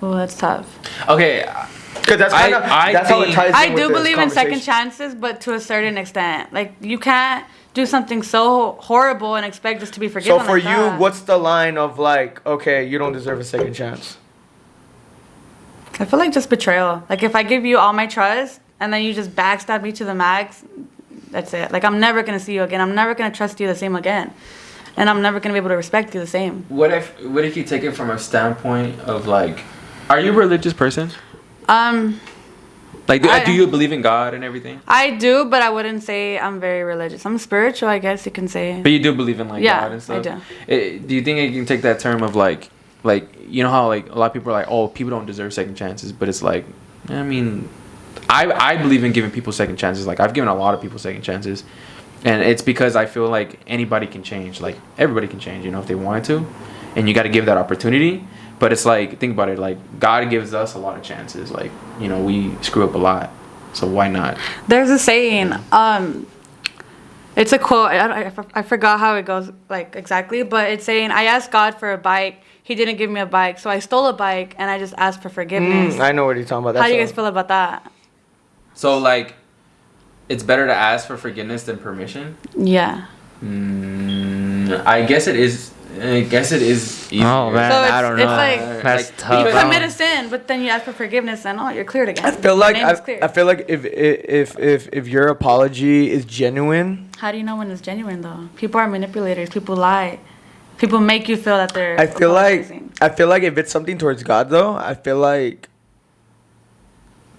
Oh, that's tough. Okay, Because that's kind of that's how it think- ties in I with do this believe in second conversation. chances, but to a certain extent. Like you can't do something so horrible and expect just to be forgiven. So for like you, that. what's the line of like, okay, you don't deserve a second chance? I feel like just betrayal. Like if I give you all my trust and then you just backstab me to the max, that's it. Like I'm never gonna see you again. I'm never gonna trust you the same again, and I'm never gonna be able to respect you the same. what if you take it from a standpoint of like, are you a religious person? Like, do you believe in God and everything? I do, but I wouldn't say I'm very religious. I'm spiritual, I guess you can say. But you do believe in like Yeah, God and stuff. I do. Do you think you can take that term of like you know how like a lot of people are like, oh, people don't deserve second chances, but it's like, I mean, I believe in giving people second chances. Like I've given a lot of people second chances, and it's because I feel like anybody can change. Like everybody can change, if they wanted to, and you got to give that opportunity. But it's like, think about it, like God gives us a lot of chances. Like, we screw up a lot, so why not? There's a saying. It's a quote. I forgot how it goes like exactly, but it's saying, I asked God for a bike. He didn't give me a bike, so I stole a bike and I just asked for forgiveness. I know what you're talking about. How do you guys feel about that? So like, it's better to ask for forgiveness than permission. Yeah. I guess it is. Easier. Oh man, So I don't know. it's like- That's like, tough. You because- commit a sin, but then you ask for forgiveness, and you're cleared again. I feel like Your name is clear. I feel like if your apology is genuine, How do you know when it's genuine though? People are manipulators. People lie. People make you feel that they're. I feel apologizing. like if it's something towards God though, I feel like,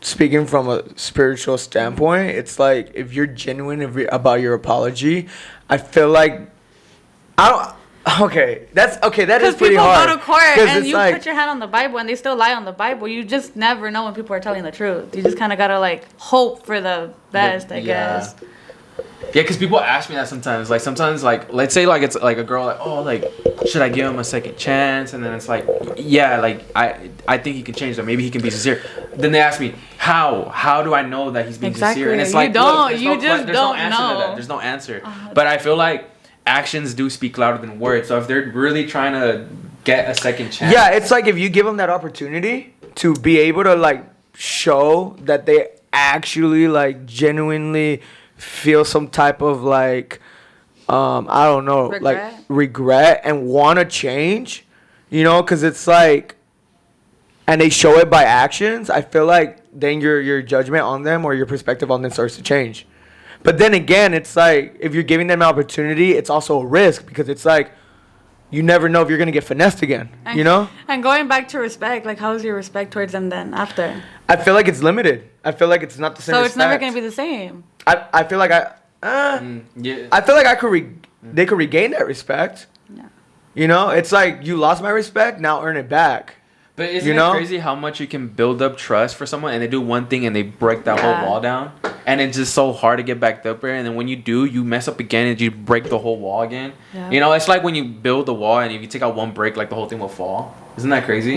speaking from a spiritual standpoint, it's like if you're genuine about your apology, I feel like I don't. Okay, that is Because pretty people hard. go to court 'Cause and it's you like, put your hand on the Bible and they still lie on the Bible. You just never know when people are telling the truth. You just kind of gotta like hope for the best, I guess. Yeah, because people ask me that sometimes. Like sometimes, like let's say like it's like a girl like, oh, like should I give him a second chance? And then it's like, yeah, like I think he can change. Or maybe he can be sincere. Then they ask me how do I know that he's being sincere? And it's You like, don't. look, there's You no, just there's no don't answer to know. that. There's no answer. But I feel like actions do speak louder than words. So if they're really trying to get a second chance, yeah, it's like if you give them that opportunity to be able to like show that they actually like genuinely feel some type of like I don't know, regret and want to change, you know, because it's like, and they show it by actions, I feel like then your judgment on them or your perspective on them starts to change. But then again, it's like, if you're giving them an opportunity, it's also a risk, because it's like, you never know if you're going to get finessed again, you know? And going back to respect, like, how's your respect towards them then after? I feel like it's limited. I feel like it's not the same. So it's never going to be the same. I feel like I feel like they could regain that respect. Yeah. You know, it's like, you lost my respect, now earn it back. But isn't it crazy how much you can build up trust for someone, and they do one thing and they break that whole wall down, and it's just so hard to get back up there, and then when you do, you mess up again and you break the whole wall again. Yeah. You know, it's like when you build the wall and if you take out one break, like the whole thing will fall. Isn't that crazy?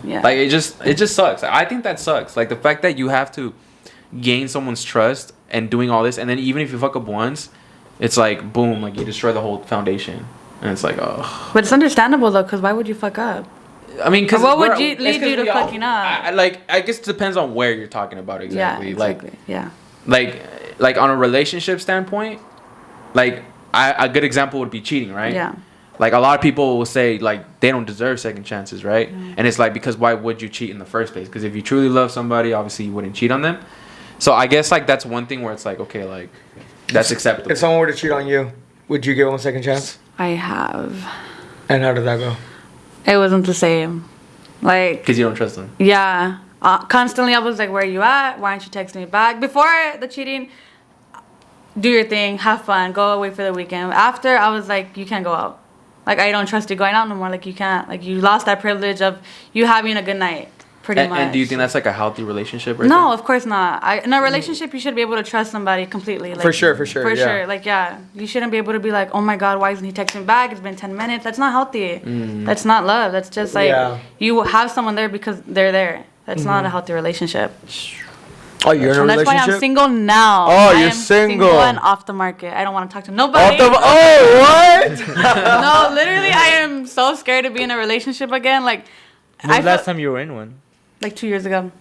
Yeah. Like it just sucks. I think that sucks. Like the fact that you have to gain someone's trust and doing all this, and then even if you fuck up once, it's like boom, like you destroy the whole foundation, and it's like oh. But it's understandable though, because why would you fuck up? I mean, because what would lead you to fucking up? I guess it depends on where you're talking about exactly. Yeah, exactly. Like on a relationship standpoint, like a good example would be cheating, right? Yeah. Like a lot of people will say like they don't deserve second chances, right? Mm. And it's like, because why would you cheat in the first place? Because if you truly love somebody, obviously you wouldn't cheat on them. So I guess like that's one thing where it's like, okay, like that's acceptable. If someone were to cheat on you, would you give them a second chance? I have. And how did that go? It wasn't the same. Like, because you don't trust them. Yeah. Constantly I was like, where are you at? Why aren't you texting me back? Before the cheating, do your thing, have fun, go away for the weekend. After, I was like, you can't go out. Like, I don't trust you going out no more. Like, you can't. Like, you lost that privilege of you having a good night. Pretty much. And do you think that's like a healthy relationship? No, of course not. In a relationship, you should be able to trust somebody completely. Like, for sure. Like, yeah. You shouldn't be able to be like, oh my God, why isn't he texting back? It's been 10 minutes. That's not healthy. That's not love. That's just like, you have someone there because they're there. That's not a healthy relationship. Oh, you're in a relationship? That's why I'm single now. Oh, you're single. And off the market. I don't want to talk to nobody. What? No, literally, I am so scared to be in a relationship again. Like, when was the last time you were in one? Like 2 years ago.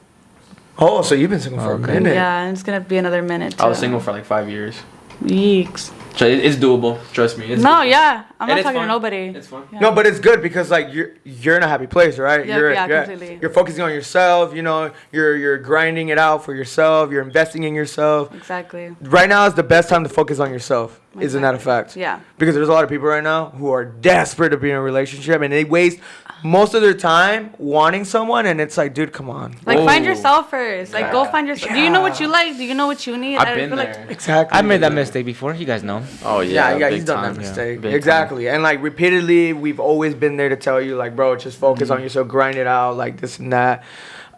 Oh, so you've been single for a minute. Yeah, and it's going to be another minute, too. I was single for like 5 years. Yeeks. So it's doable. Trust me. I'm not talking to nobody. It's fun. Yeah. No, but it's good because like you're in a happy place, right? Completely. You're focusing on yourself. You know, you're grinding it out for yourself. You're investing in yourself. Exactly. Right now is the best time to focus on yourself. Exactly. Isn't that a fact? Yeah. Because there's a lot of people right now who are desperate to be in a relationship, and they waste most of their time wanting someone, and it's like, dude, come on. Like, find yourself first. Like, go find yourself. Do you know what you like? Do you know what you need? I've been there. Like, exactly. I made that mistake before. You guys know. Oh, yeah. Yeah, he's done that mistake. Exactly. And, like, repeatedly, we've always been there to tell you, like, bro, just focus on yourself, grind it out, like, this and that.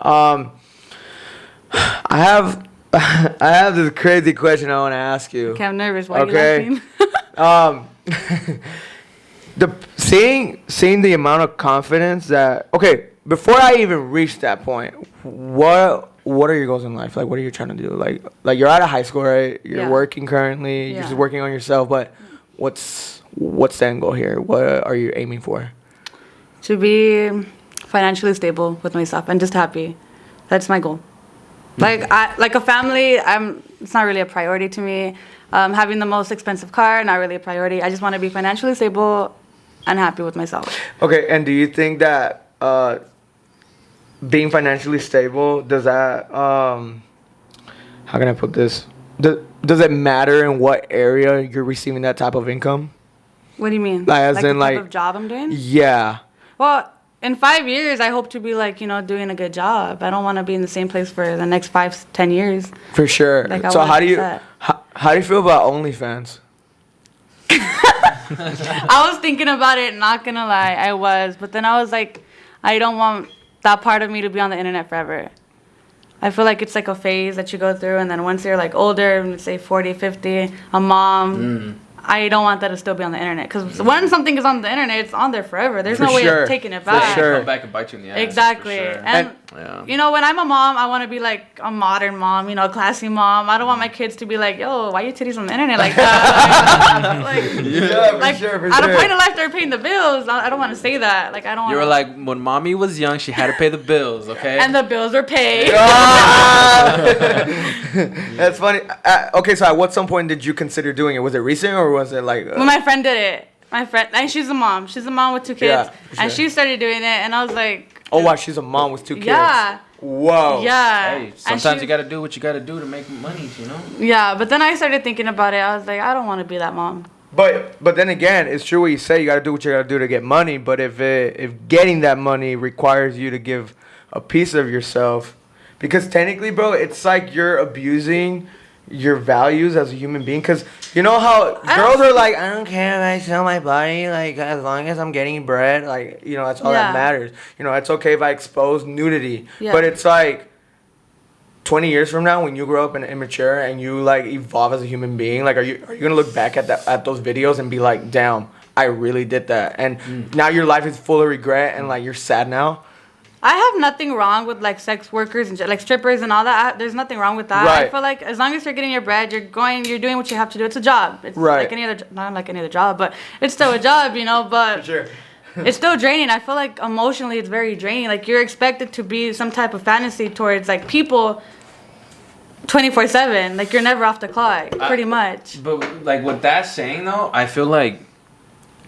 I have this crazy question I want to ask you. Okay, I'm nervous. Why are you laughing? Seeing the amount of confidence that, okay, before I even reach that point, what are your goals in life? Like, what are you trying to do? Like you're out of high school, right? You're working currently. You're just working on yourself. But what's the end goal here? What are you aiming for? To be financially stable with myself and just happy. That's my goal. Like a family, it's not really a priority to me. Having the most expensive car, not really a priority. I just want to be financially stable and happy with myself. Okay, and do you think that being financially stable, does that, how can I put this? Does it matter in what area you're receiving that type of income? What do you mean? Like, the type of job I'm doing? Yeah. Well, in 5 years, I hope to be doing a good job. I don't want to be in the same place for the next 5-10 years. For sure. So how do you feel about OnlyFans? I was thinking about it, not gonna lie, I was. But then I was like, I don't want that part of me to be on the internet forever. I feel like it's like a phase that you go through, and then once you're like older, let's say 40, 50, a mom, I don't want that to still be on the internet. Because when something is on the internet, it's on there forever. There's no way of taking it back. Come back and bite you in the ass. Exactly. Sure. And Yeah. You know, when I'm a mom, I want to be like a modern mom, you know, a classy mom. I don't want my kids to be like, yo, why are your titties on the internet like that? Like, at a point in life, they're paying the bills. I don't want to say that. Like, I don't want. You were like, when mommy was young, she had to pay the bills, okay? And the bills were paid. That's funny. Okay, so at what some point did you consider doing it? Was it recent or was it like? When my friend did it. My friend, and she's a mom. She's a mom with 2 kids. Yeah, for And sure. she started doing it, and I was like. Oh wow, she's a mom with 2 kids. Yeah. Whoa. Yeah. Hey, sometimes you gotta do what you gotta do to make money, you know? Yeah, but then I started thinking about it. I was like, I don't want to be that mom. But then again, it's true what you say. You gotta do what you gotta do to get money. But if getting that money requires you to give a piece of yourself, because technically, bro, it's like you're abusing your values as a human being. Because you know how girls are like, I don't care if I sell my body, like as long as I'm getting bread, like, you know, that's all that matters. You know, it's okay if I expose nudity. Yeah. But it's like 20 years from now, when you grow up and immature and you like evolve as a human being, like are you gonna look back at those videos and be like, damn, I really did that, and now your life is full of regret and like you're sad now? I have nothing wrong with like sex workers and like strippers and all that. There's nothing wrong with that. Right. I feel like as long as you're getting your bread, you're doing what you have to do. It's a job. It's right. like any other, not like any other job, but it's still a job, you know. But for sure. It's still draining. I feel like emotionally it's very draining. Like you're expected to be some type of fantasy towards like people 24/7. Like you're never off the clock, pretty much. But like with that saying though, I feel like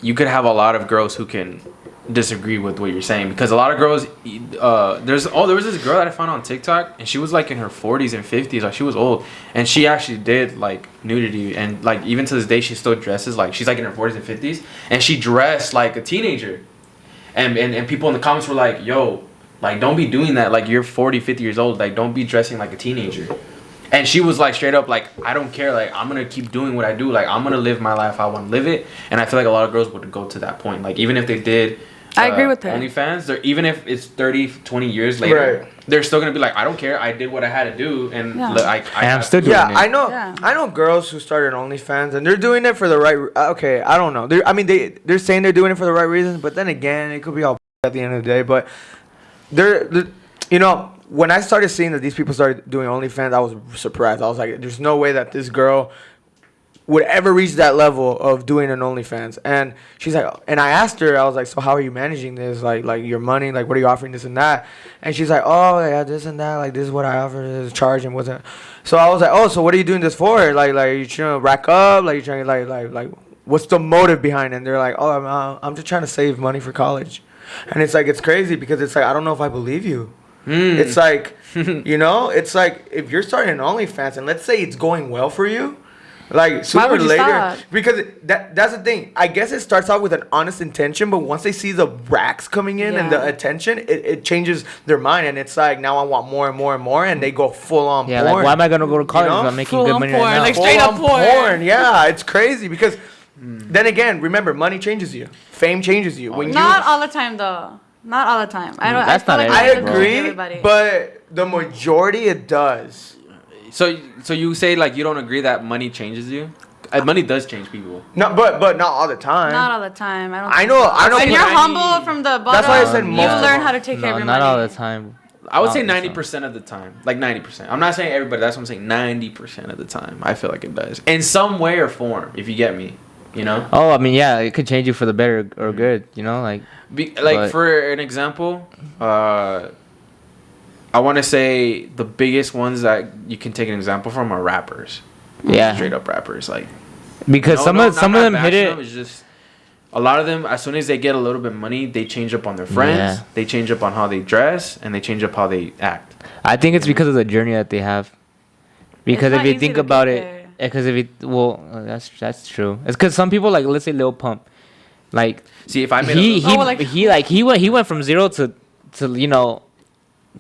you could have a lot of girls who can disagree with what you're saying, because a lot of girls there was this girl that I found on TikTok, and she was like in her 40s and 50s, like she was old, and she actually did like nudity, and like even to this day she still dresses like she's like in her 40s and 50s, and she dressed like a teenager, and people in the comments were like, yo, like don't be doing that, like you're 40, 50 years old, like don't be dressing like a teenager. And she was like straight up like, I don't care, like I'm gonna keep doing what I do, like I'm gonna live my life how I want to live it. And I feel like a lot of girls would go to that point, like even if they did I agree with her. Onlyfans, even if it's 30, 20 years later, right, they're still gonna be like, I don't care, I did what I had to do, and I'm still doing it. I know girls who started OnlyFans, and they're doing it for the right. Okay, I don't know. They're saying they're doing it for the right reasons, but then again, it could be all at the end of the day. But they're you know, when I started seeing that these people started doing OnlyFans, I was surprised. I was like, there's no way that this girl would ever reach that level of doing an OnlyFans. And she's like, and I asked her, I was like, so how are you managing this? Like your money, like what are you offering, this and that? And she's like, oh yeah, this and that, like this is what I offer, this is charge and wasn't. So I was like, oh, so what are you doing this for? Like you trying to rack up? Like you trying to like what's the motive behind it? And they're like, oh, I'm just trying to save money for college. And it's like, it's crazy because it's like, I don't know if I believe you. It's like, you know, it's like if you're starting an OnlyFans and let's say it's going well for you, like sooner or later, stop? Because that's the thing. I guess it starts out with an honest intention, but once they see the racks coming in and the attention, it changes their mind, and it's like, now I want more and more and more, and they go full on porn. Like, why am I gonna go to college if I'm making good money right now? Like straight up porn. Yeah, it's crazy because then again, remember, money changes you, fame changes you. Not all the time though. Not all the time. I agree, but the majority it does. So you say like you don't agree that money changes you? Money does change people. No, but not all the time. Not all the time. I know. When you're humble from the bottom, that's why I said you learn how to take care of your money. Not all the time. I would say 90% of the time. Like 90%. I'm not saying everybody. That's what I'm saying. 90% of the time, I feel like it does in some way or form. If you get me, you know. Oh, I mean, yeah, it could change you for the better or good. You know, like. For an example, I want to say the biggest ones that you can take an example from are rappers. Yeah. Straight up rappers, like. Because some of them hit it. It's just a lot of them. As soon as they get a little bit of money, they change up on their friends. Yeah. They change up on how they dress, and they change up how they act. I think it's because of the journey that they have. Because if you think about it, because that's true. It's because some people, like, let's say Lil Pump, like, see, if I made he went from 0 to you know,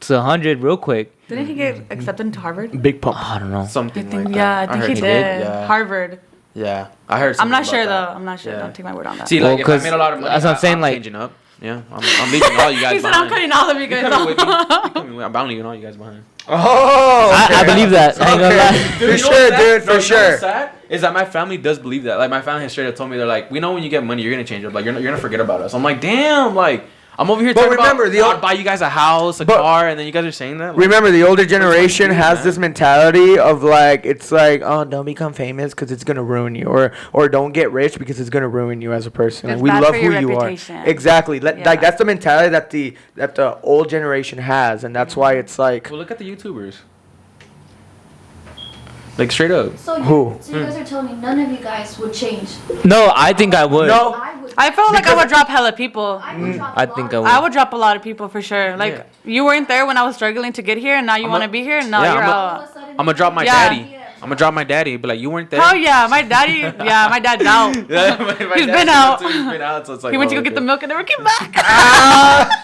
to 100 real quick. Didn't he get accepted into Harvard? Big Pump. I don't know. Something like that. Yeah, I think he did. Yeah. Harvard. Yeah, I heard. I'm not sure though. I'm not sure. Yeah. Don't take my word on that. See, like, if I made a lot of money, that's what I'm saying. I'm like, changing up. Yeah, I'm leaving all you guys he said, behind. I'm cutting all of you guys off. I'm leaving all you guys behind. Oh, okay. I believe that. Okay. For sure, dude. For sure. What's sad is that my family does believe that. Like, my family has straight up told me, they're like, we know when you get money, you're gonna change up. Like, you're gonna forget about us. I'm like, damn. Like, I'm over here But talking remember, about I'll buy you guys a house, a car, and then you guys are saying that. Like, remember, the older generation has this mentality of like, it's like, oh, don't become famous because it's gonna ruin you, or don't get rich because it's gonna ruin you as a person. It's And we bad love for who your you reputation. are. Exactly. Yeah. Like that's the mentality that the old generation has, and that's why it's like. well, look at the YouTubers. Like straight up. So Who? So you guys are telling me none of you guys would change. No, I think I would. No. I would. I felt like I would drop hella people. I would drop I a lot think of I would. I would drop a lot of people for sure. Like Yeah. you weren't there when I was struggling to get here, and now you want to be here. No, Yeah, you're I'm a- all of out. a sudden I'm gonna drop my Yeah. daddy. I'm gonna drop my daddy. But like, you weren't there. Oh yeah, my daddy. Yeah, my dad's out. Yeah, my He's dad's been out. He's been out. So it's like, He went to oh, go get the okay. milk and never came back.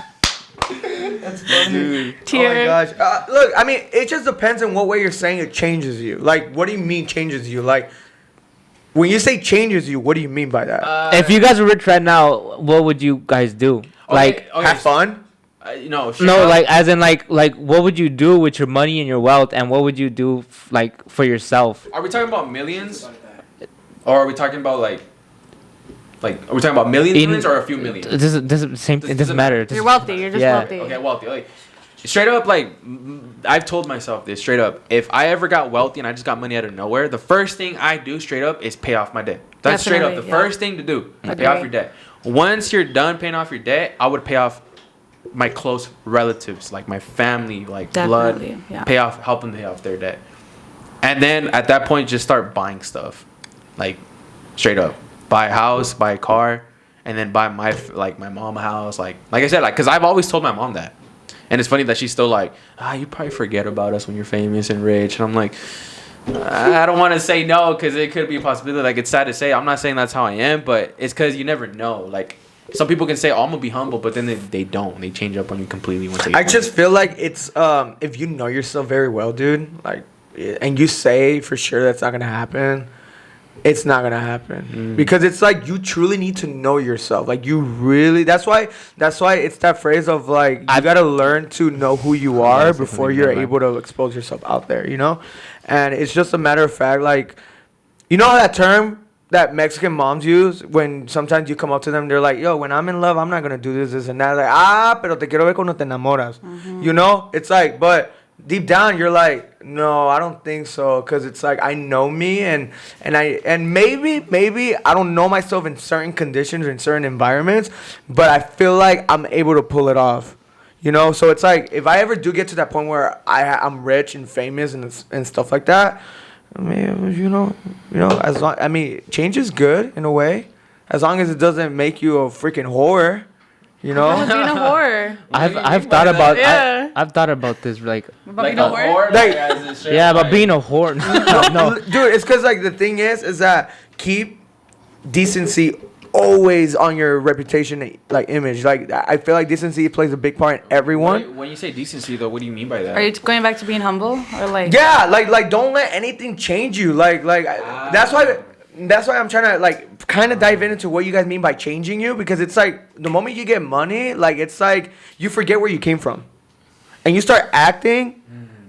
That's funny. Dude. Oh my Tear. gosh. Look, I mean, it just depends on what way you're saying it changes you. Like, what do you mean changes you? Like, when you say changes you, what do you mean by that? If you guys were rich right now, what would you guys do? Like, Have fun? No, no, like as in like what would you do with your money and your wealth, and what would you do like for yourself? Are we talking about millions, or are we talking about like are we talking about millions or a few million? This is same. It doesn't matter. You're wealthy. You're just Yeah. wealthy. Okay, wealthy. Like, straight up, like, I've told myself this straight up. If I ever got wealthy and I just got money out of nowhere, the first thing I do straight up is pay off my debt. That's straight up the Definitely, yeah. first thing to do. Pay Agree. off your debt. Once you're done paying off your debt, I would pay off my close relatives, like my family, like Definitely, blood. yeah. Help them pay off their debt. And then at that point, just start buying stuff, like straight up, buy a house, buy a car, and then buy my mom a house, like I said, like, cause I've always told my mom that, and it's funny that she's still like, you probably forget about us when you're famous and rich, and I'm like, I don't want to say no, cause it could be a possibility. Like, it's sad to say, I'm not saying that's how I am, but it's cause you never know. Like, some people can say, oh, I'm gonna be humble, but then they don't. They change up on you completely once they. I just feel like it's if you know yourself very well, dude, like, and you say for sure that's not gonna happen, it's not gonna happen because it's like you truly need to know yourself. Like, you really. That's why it's that phrase of like, you gotta learn to know who you are before you're able to expose yourself out there. You know, and it's just a matter of fact. Like, you know that term that Mexican moms use when sometimes you come up to them, they're like, yo, when I'm in love, I'm not gonna do this and that. Like, pero te quiero ver cuando te enamoras. You know? It's like, but deep down you're like, no, I don't think so, because it's like, I know me, and maybe I don't know myself in certain conditions or in certain environments, but I feel like I'm able to pull it off. You know? So it's like, if I ever do get to that point where I'm rich and famous and stuff like that, I mean, you know, as long, I mean, change is good in a way, as long as it doesn't make you a freaking whore, you know. Being a whore. I've thought about Yeah. I've thought about this like About being a whore. yeah, about being a whore. No, Dude, it's because like the thing is that keep decency always on your reputation, like image. Like, I feel like decency plays a big part in everyone. When you say decency, though, what do you mean by that? Are you going back to being humble or like? Yeah, like don't let anything change you. That's why I'm trying to like kind of dive into what you guys mean by changing you, because it's like the moment you get money, like it's like you forget where you came from, and you start acting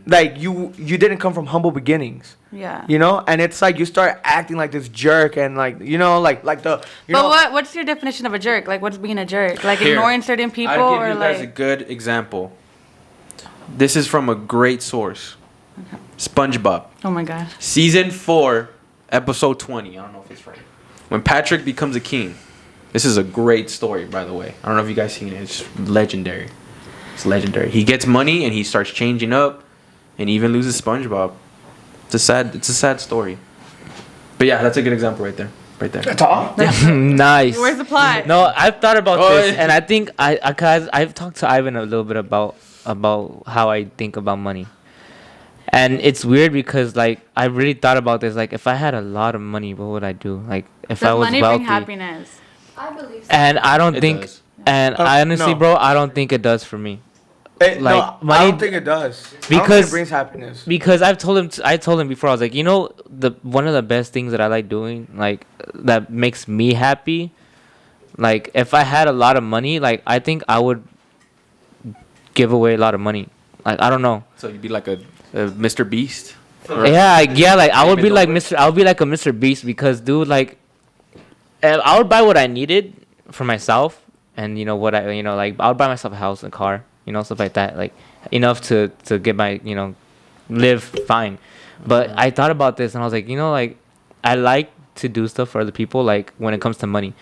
like you didn't come from humble beginnings. Yeah. You know, and it's like you start acting like this jerk, and like, you know, like the. You know, What's your definition of a jerk? Like, what's being a jerk? Like Here, ignoring certain people, I'll give or you guys a like? good example. This is from a great source. SpongeBob. Oh my gosh. Season 4, episode 20. I don't know if it's right. When Patrick becomes a king. This is a great story, by the way. I don't know if you guys seen it. It's legendary. It's legendary. He gets money and he starts changing up, and he even loses SpongeBob. It's a sad story. But yeah, that's a good example right there. Right there. nice. Where's the plot? No, I've thought about Oh, this, yeah. and I think cause I've talked to Ivan a little bit about how I think about money, and it's weird because like I really thought about this. Like, if I had a lot of money, what would I do? Like, if I Does was money wealthy, bring happiness? I believe so. and I don't It think, does. and I honestly, no. bro, I don't think it does for me. no, like, I money- don't think it does. I don't think Because- it brings happiness. Because I told him before, I was like, you know, one of the best things that I like doing, like that makes me happy, like if I had a lot of money, like I think I would give away a lot of money. Like, I don't know. So you'd be like a Mr. Beast? Yeah, like I would be David like Dobrik? I would be like a Mr. Beast, because dude, like I would buy what I needed for myself, and you know what like I would buy myself a house and car, you know, stuff like that, like enough to get my, you know, live fine. But I thought about this and I was like, you know, like I like to do stuff for other people, like when it comes to money,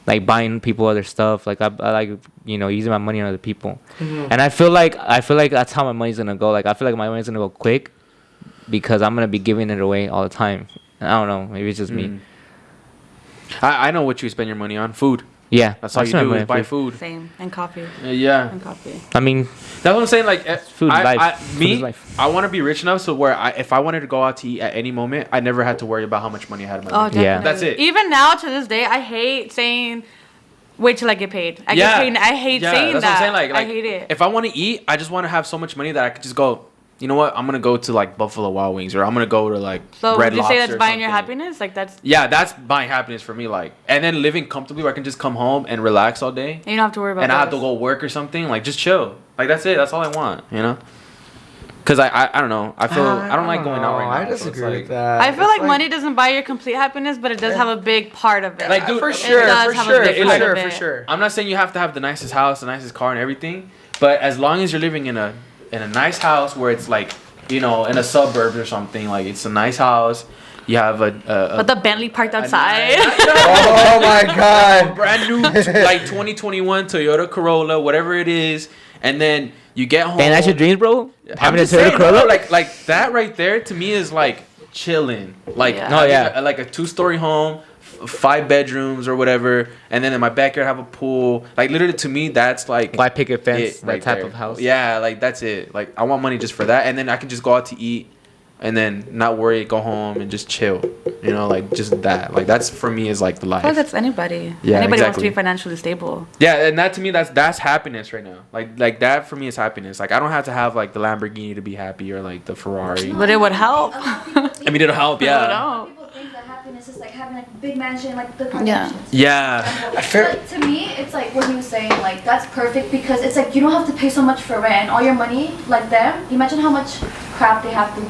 like buying people other stuff, like I like, you know, using my money on other people. And I feel like that's how my money's gonna go. Like I feel like my money's gonna go quick because I'm gonna be giving it away all the time. I don't know, maybe it's just me. I know what you spend your money on. Food. Yeah, that's all you do is buy food. Same. And coffee. Yeah. And coffee. I mean, that's what I'm saying. Like, food is life. I want to be rich enough so where if I wanted to go out to eat at any moment, I never had to worry about how much money I had in my Oh, money. definitely. Yeah. That's it. Even now to this day, I hate saying, wait till I get paid. I get paid. I hate saying that's that. What I'm saying. Like, I hate it. If I want to eat, I just want to have so much money that I could just go, you know what? I'm going to go to like Buffalo Wild Wings, or I'm going to go to like So Red would you Lobster say that's or buying your something. happiness? Like that's... Yeah, that's buying happiness for me. Like, and then living comfortably where I can just come home and relax all day. And you don't have to worry about And I have to go work or something. Like, just chill. Like, that's it. That's all I want, you know? Because I don't know. I don't like going out right now. I disagree so with that. I feel like money doesn't buy your complete happiness, but it does have a big part of it. Like, dude, for It sure, does for have a sure, big for part sure, of for it. sure. I'm not saying you have to have the nicest house, the nicest car, and everything, but as long as you're living in a nice house where it's like, you know, in a suburb or something, like it's a nice house, you have a But the Bentley parked outside. Oh my a god. brand new like 2021 Toyota Corolla, whatever it is, and then you get home. and that's your dreams, bro. I'm Having a just saying, Toyota Corolla. like that right there to me is like chilling. Like Yeah. No, yeah. like a 2-story home, 5 bedrooms or whatever, and then in my backyard have a pool. Like literally to me that's like White picket fence, it that right type there. of house. Yeah, like that's it. Like I want money just for that, and then I can just go out to eat, and then not worry, go home and just chill. You know, like just that. Like that's for me is like the life. Well, that's anybody. Yeah, Anybody wants to exactly. be financially stable. Yeah, and that to me that's happiness right now. Like that for me is happiness. Like I don't have to have like the Lamborghini to be happy or like the Ferrari. But it would help. I mean it'll help, It would yeah. help. People think that happiness is like having like a big mansion, like the Yeah. Kardashians. Yeah. But to me, it's like what he was saying, like that's perfect because it's like you don't have to pay so much for rent and all your money, like them. Imagine how much crap they have to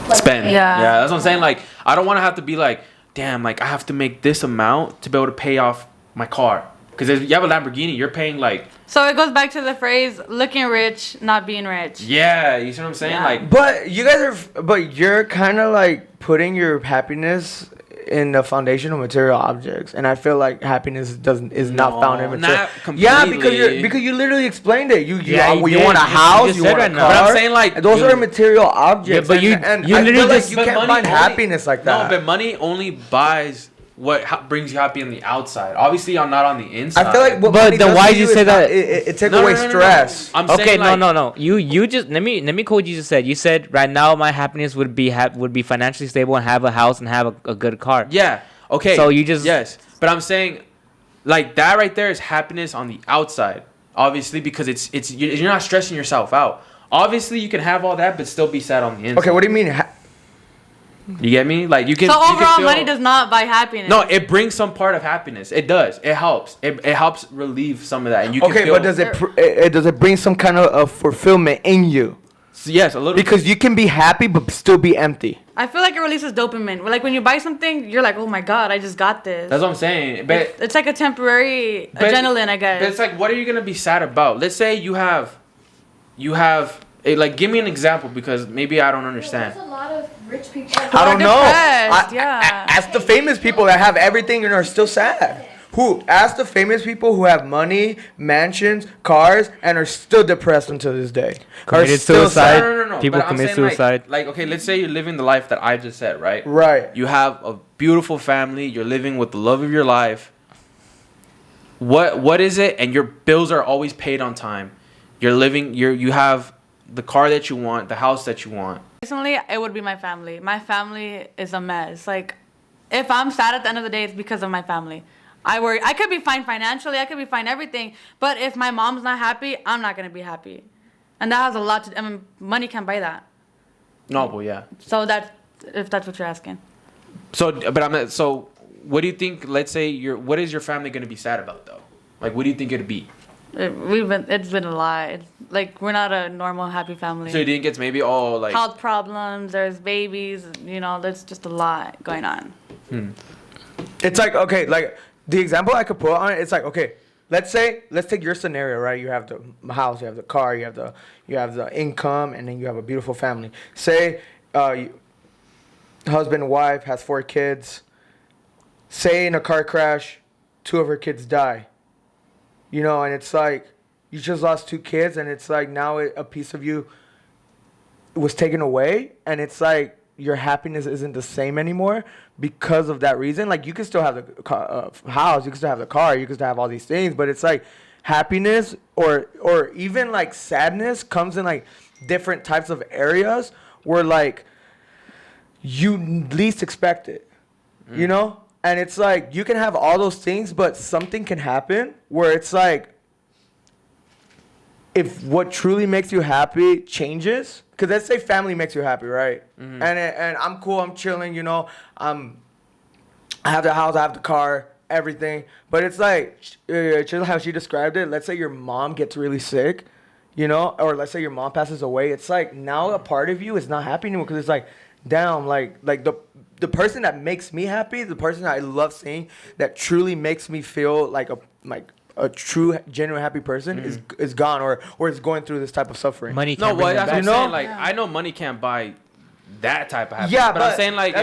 like, Spend. pay. Yeah. Yeah, that's what I'm saying. Like I don't want to have to be like, damn, like I have to make this amount to be able to pay off my car. Because if you have a Lamborghini, you're paying like, So it goes back to the phrase looking rich, not being rich. yeah, you see what I'm saying? Yeah. Like, But you guys are, but you're kind of like putting your happiness in the foundation of material objects, and I feel like happiness is not found in material. not Yeah, completely. because you literally explained it. You Yeah, you want a did. You house, just you said want a right car. now. But I'm saying, like, and those you- are material objects. Yeah, but you and you I literally feel like just- you but can't money find only- happiness like that. No, but money only buys what brings you happy on the outside. Obviously, I'm not on the inside. I feel like what But money then does why for did you is say not- that? It takes No, away no, no, no, no. stress. I'm Okay, saying, like, no. You just let me quote you just said. You said right now my happiness would be financially stable and have a house and have a good car. Yeah. Okay. So you just- yes, but I'm saying, like that right there is happiness on the outside. Obviously, because you're not stressing yourself out. Obviously, you can have all that, but still be sad on the inside. Okay, what do you mean? You get me? Like you can. So you can overall, feel- money does not buy happiness. No, it brings some part of happiness. It does. It helps. It helps relieve some of that, and you can Okay, feel. but does it bring some kind of fulfillment in you? Yes, a little. Because you can be happy but still be empty. I feel like it releases dopamine. Like when you buy something, you're like, oh my god, I just got this. That's what I'm saying. But It's like a temporary adrenaline, I guess. But it's like, what are you gonna be sad about? Let's say you have, like, give me an example because maybe I don't understand. There's a lot of rich people. I don't know. depressed, yeah. Ask the famous people that have everything and are still sad. Ask the famous people who have money, mansions, cars, and are still depressed until this day. Committed Are still suicide. sad. No. People but I'm commit saying, suicide. Like, okay, let's say you're living the life that I just said, right? Right. You have a beautiful family. You're living with the love of your life. What is it? And your bills are always paid on time. You're living. You have the car that you want, the house that you want. Personally, it would be my family. My family is a mess. Like, if I'm sad at the end of the day, it's because of my family. I worry. I could be fine financially. I could be fine everything. But if my mom's not happy, I'm not gonna be happy, and that has a lot to. I mean, money can't buy that. No, but yeah. So if that's what you're asking. So, what do you think? Let's say what is your family gonna be sad about though? Like, what do you think it'd be? It's been a lot. It's, like, we're not a normal happy family. So you think it's maybe all like. Health problems. There's babies. You know, there's just a lot going on. It's like, okay, like the example I could put on it, it's like, okay, let's take your scenario, right? You have the house, you have the car, you have the income, and then you have a beautiful family. Say, husband and wife has 4 kids. Say in a car crash, 2 of her kids die. You know, and it's like you just lost 2 kids, and it's like now a piece of you was taken away, and it's like your happiness isn't the same anymore because of that reason. Like, you can still have the house, you can still have the car, you can still have all these things, but it's like happiness or even like sadness comes in like different types of areas where like you least expect it, you know? And it's like you can have all those things, but something can happen where it's like if what truly makes you happy changes, because let's say family makes you happy, right? Mm-hmm. And I'm cool, I'm chilling, you know, I have the house, I have the car, everything. But it's like, just how she described it, let's say your mom gets really sick, you know, or let's say your mom passes away. It's like now a part of you is not happy anymore because it's like, damn, like the person that makes me happy, the person that I love seeing, that truly makes me feel like a true, genuine happy person is gone or is going through this type of suffering. Money can't bring that's them what back. I'm saying. Like, I know money can't buy that type of happiness. Yeah, but I'm saying, like,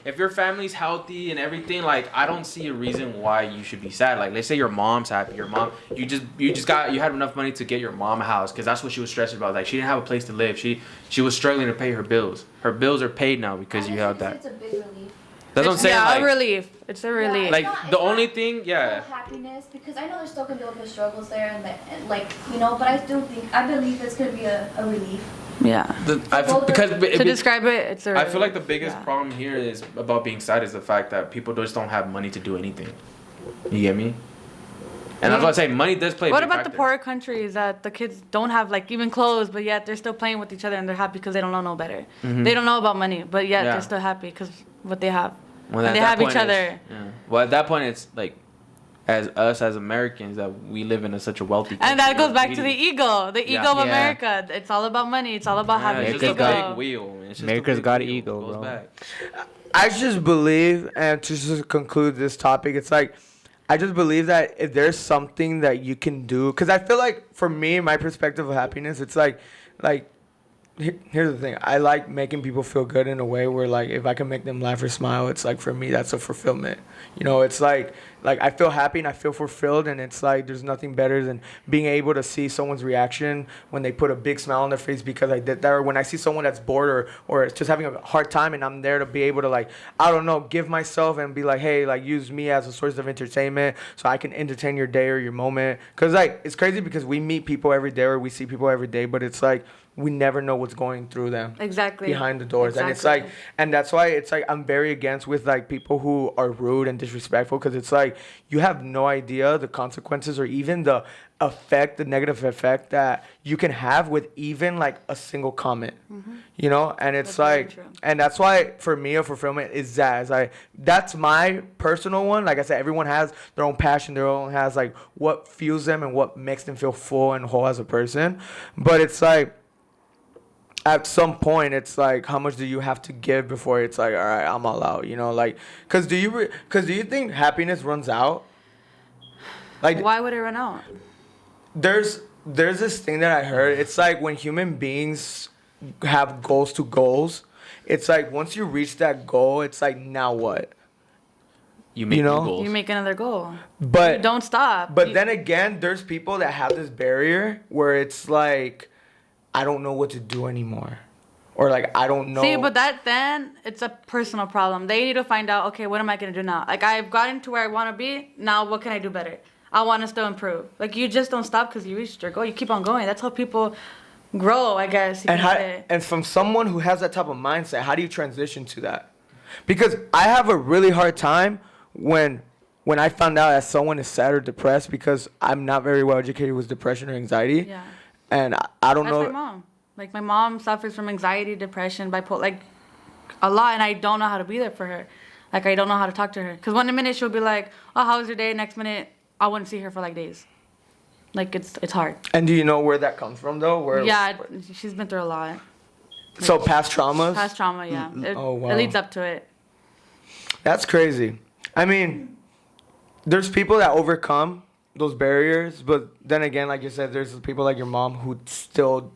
if your family's healthy and everything, like, I don't see a reason why you should be sad. Like, let's say your mom's happy. Your mom, you had enough money to get your mom a house because that's what she was stressed about. Like, she didn't have a place to live. She was struggling to pay her bills. Her bills are paid now because you have that. It's a big relief. That's what I'm saying. Yeah, like, a relief. It's a relief. Like, the only thing, It's not happiness, because I know there's still gonna be a little bit of struggles there, and like, you know, but I believe it's gonna be a relief. Yeah. To describe it, it's a relief. I feel like the biggest problem here is about being sad is the fact that people just don't have money to do anything. You get me? And that's what I say. Money does play. What a big about factor. the poorer countries that the kids don't have like even clothes, but yet they're still playing with each other and they're happy because they don't know no better. Mm-hmm. They don't know about money, but yet they're still happy because what they have. Well, and they have each other. Well, at that point, it's like, as Americans, that we live in such a wealthy country. And that goes back to the ego of America. It's all about money. It's all about having it's ego. just a big wheel. It's just America's got wheel. ego, Goes bro. back. I just believe, and to just conclude this topic, it's like, I just believe that if there's something that you can do, because I feel like for me, my perspective of happiness, it's like, here's the thing. I like making people feel good in a way where, like, if I can make them laugh or smile, it's like, for me, that's a fulfillment. You know, it's like I feel happy and I feel fulfilled, and it's like there's nothing better than being able to see someone's reaction when they put a big smile on their face because I did that, or when I see someone that's bored or just having a hard time and I'm there to be able to, like, I don't know, give myself and be like, hey, like, use me as a source of entertainment so I can entertain your day or your moment. Because, like, it's crazy because we meet people every day or we see people every day, but it's like we never know what's going through them behind the doors. And it's like, and that's why it's like I'm very against with like people who are rude and disrespectful, because it's like you have no idea the consequences or even the effect, the negative effect that you can have with even like a single comment, you know? And it's like, and that's why for me a fulfillment is that's my personal one. Like I said, everyone has their own passion, their own has like what fuels them and what makes them feel full and whole as a person. But it's like, at some point, it's like, how much do you have to give before it's like, all right, I'm all out, you know? Like, cause do you think happiness runs out? Like, why would it run out? There's this thing that I heard. It's like when human beings have goals, it's like once you reach that goal, it's like, now what? You make new goals. You make another goal. But you don't stop. But then again, there's people that have this barrier where it's like, I don't know what to do anymore. Or like, I don't know. See, but then it's a personal problem. They need to find out, okay, what am I going to do now? Like, I've gotten to where I want to be. Now, what can I do better? I want to still improve. Like, you just don't stop because you reached your goal. You keep on going. That's how people grow, I guess. And from someone who has that type of mindset, how do you transition to that? Because I have a really hard time when I found out that someone is sad or depressed, because I'm not very well educated with depression or anxiety. Yeah. And I don't know. That's my mom. Like, my mom suffers from anxiety, depression, bipolar, like, a lot, and I don't know how to be there for her. Like, I don't know how to talk to her. Because one minute she'll be like, oh, how was your day? Next minute, I wouldn't see her for, like, days. Like, it's hard. And do you know where that comes from, though? She's been through a lot. So, past traumas? Past trauma, yeah. Wow. It leads up to it. That's crazy. I mean, there's people that overcome those barriers, but then again, like you said, there's people like your mom who still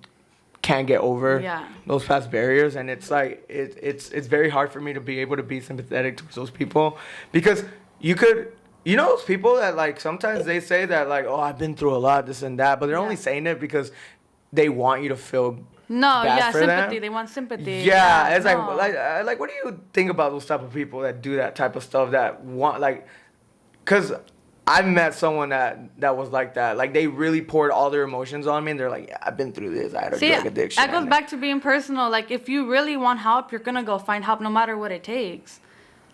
can't get over those past barriers, and it's like it's very hard for me to be able to be sympathetic to those people, because those people that like sometimes they say that like, oh, I've been through a lot, this and that, but they're only saying it because they want you to feel bad for sympathy. them. They want sympathy. It's like what do you think about those type of people that do that type of stuff, that want like, because I've met someone that was like that. Like, they really poured all their emotions on me, and they're like, yeah, I've been through this. I had a drug addiction. That goes back to being personal. Like, if you really want help, you're going to go find help no matter what it takes.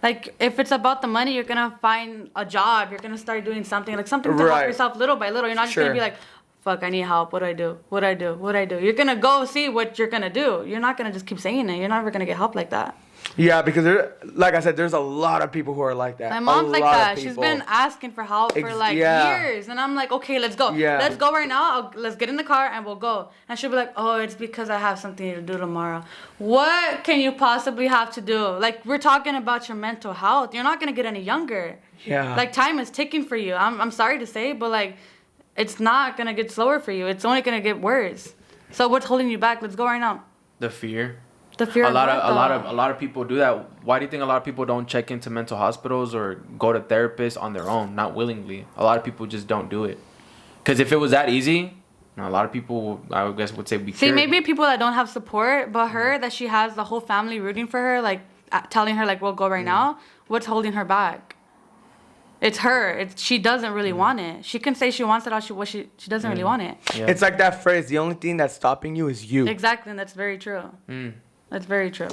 Like, if it's about the money, you're going to find a job. You're going to start doing something. Like, something to help yourself little by little. You're not just going to be like, fuck, I need help. What do I do? What do I do? What do I do? You're going to go see what you're going to do. You're not going to just keep saying it. You're never going to get help like that. Yeah, because like I said, there's a lot of people who are like that. My mom's like that. She's been asking for help for like years, and I'm like, okay, let's go. Yeah. Let's go right now. Let's get in the car and we'll go. And she'll be like, oh, it's because I have something to do tomorrow. What can you possibly have to do? Like, we're talking about your mental health. You're not gonna get any younger. Yeah. Like, time is ticking for you. I'm sorry to say, but like, it's not gonna get slower for you. It's only gonna get worse. So what's holding you back? Let's go right now. The fear. The fear. A lot of people do that. Why do you think a lot of people don't check into mental hospitals or go to therapists on their own, not willingly? A lot of people just don't do it. Because if it was that easy, a lot of people, I guess, would say be cured. See, maybe people that don't have support, but her, that she has the whole family rooting for her, like telling her like, we'll go right now. What's holding her back? It's her. She doesn't really want it. She can say she wants it, or she doesn't really want it. Yeah. It's like that phrase, the only thing that's stopping you is you. Exactly, and that's very true. That's very true.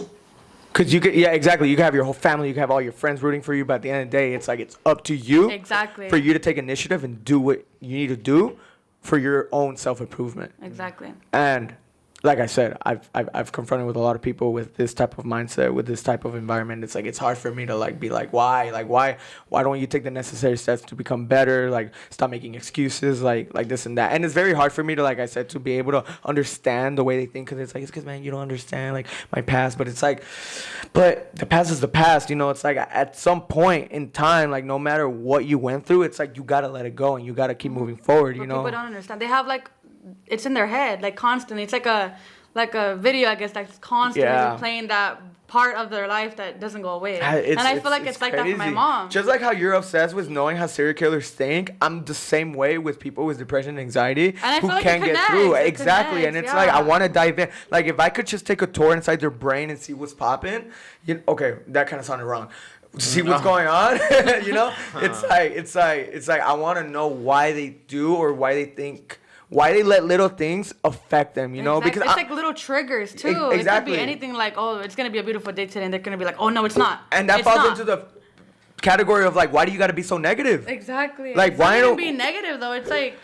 Because exactly. You can have your whole family, you can have all your friends rooting for you, but at the end of the day, it's like it's up to you. Exactly. For you to take initiative and do what you need to do for your own self-improvement. Exactly. And like I said, I've confronted with a lot of people with this type of mindset, with this type of environment. It's like, it's hard for me to like be like, why don't you take the necessary steps to become better? Like, stop making excuses, like this and that. And it's very hard for me to, like I said, to be able to understand the way they think, because it's like, it's because, man, you don't understand like my past. But it's like, but the past is the past, you know. It's like at some point in time, like no matter what you went through, it's like you gotta let it go and you gotta keep moving forward. You know, people don't understand. They have like, it's in their head, like constantly. It's like a video, I guess, that's constantly playing that part of their life that doesn't go away. And I feel like it's like that for my mom. Just like how you're obsessed with knowing how serial killers think, I'm the same way with people with depression and anxiety who can't get through. Exactly. And it's like, I want to dive in. Like, if I could just take a tour inside their brain and see what's popping. Okay, that kind of sounded wrong. See what's going on. You know, it's like I want to know why they do, or why they think, why they let little things affect them, you know? Because it's like little triggers too. Exactly. It could be anything, like, oh, it's gonna be a beautiful day today, and they're gonna be like, oh no, it's not. And that falls into the category of like, why do you gotta be so negative? Exactly. Like, why don't be negative though? It's like,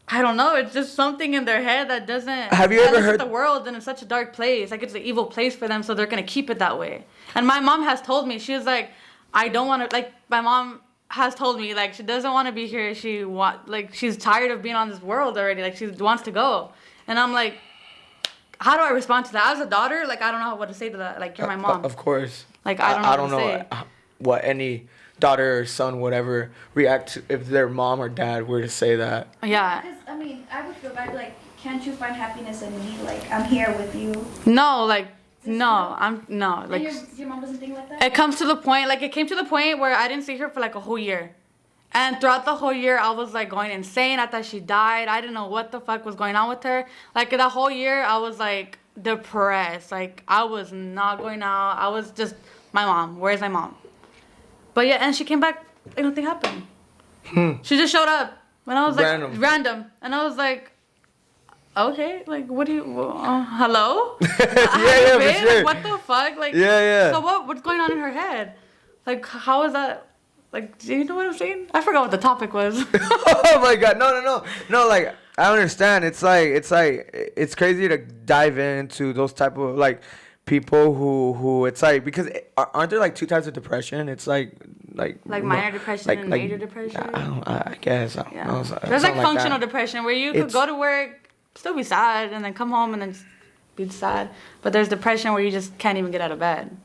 I don't know. It's just something in their head that doesn't. Have you ever heard the world in such a dark place? Like, it's an evil place for them, so they're gonna keep it that way. And my mom has told me, she was like, I don't want to. Like, my mom has told me, like, she doesn't want to be here. She's tired of being on this world already. Like, she wants to go. And I'm like, how do I respond to that? As a daughter, like, I don't know what to say to that. Like, you're my mom. Of course. Like, I don't know what any daughter or son would ever react to if their mom or dad were to say that. Yeah. Because, I mean, I would feel bad, like, can't you find happiness in me? Like, I'm here with you. No, like, like, your mom doesn't think like that? It comes to the point, like, it came to the point where I didn't see her for like a whole year. And throughout the whole year, I was like going insane. I thought she died. I didn't know what the fuck was going on with her. Like, that whole year, I was like depressed. Like, I was not going out. I was just, my mom, where's my mom? But yeah, and she came back, and nothing happened. She just showed up. And I was like, random. And I was like, okay, like, what do you, hello? Yeah, for sure. Like, what the fuck? Like, so what's going on in her head? Like, how is that, like, do you know what I'm saying? I forgot what the topic was. Oh my God, no, like, I understand. It's it's crazy to dive into those type of, like, people who it's like, because aren't there like two types of depression? It's like minor depression and major depression. I guess. Yeah. There's like functional depression where you could go to work, still be sad, and then come home and then just be sad. But there's depression where you just can't even get out of bed.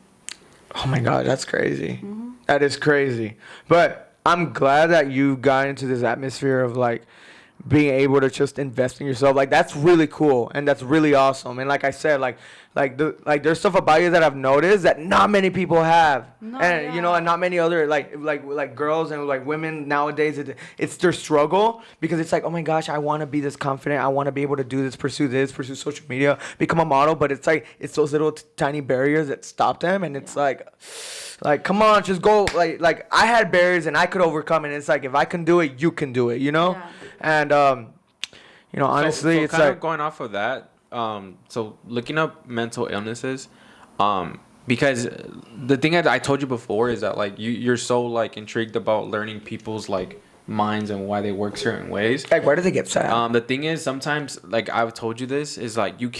Oh my God, that's crazy. Mm-hmm. That is crazy. But I'm glad that you got into this atmosphere of like being able to just invest in yourself. Like that's really cool and that's really awesome. And like I said, like there's stuff about you that I've noticed that not many people have. And you know, and not many other like girls and like women nowadays, it's their struggle because it's like, oh my gosh, I want to be this confident, I want to be able to do this, pursue social media, become a model, but it's like it's those little tiny barriers that stop them. And it's like come on, just go. Like I had barriers and I could overcome it. And it's like if I can do it, you can do it, you know. And you know, honestly, so it's kind like of going off of that. So looking up mental illnesses, because the thing that I told you before is that like you're so like intrigued about learning people's like minds and why they work certain ways. Like why do they get sad? The thing is sometimes like I've told you this is like you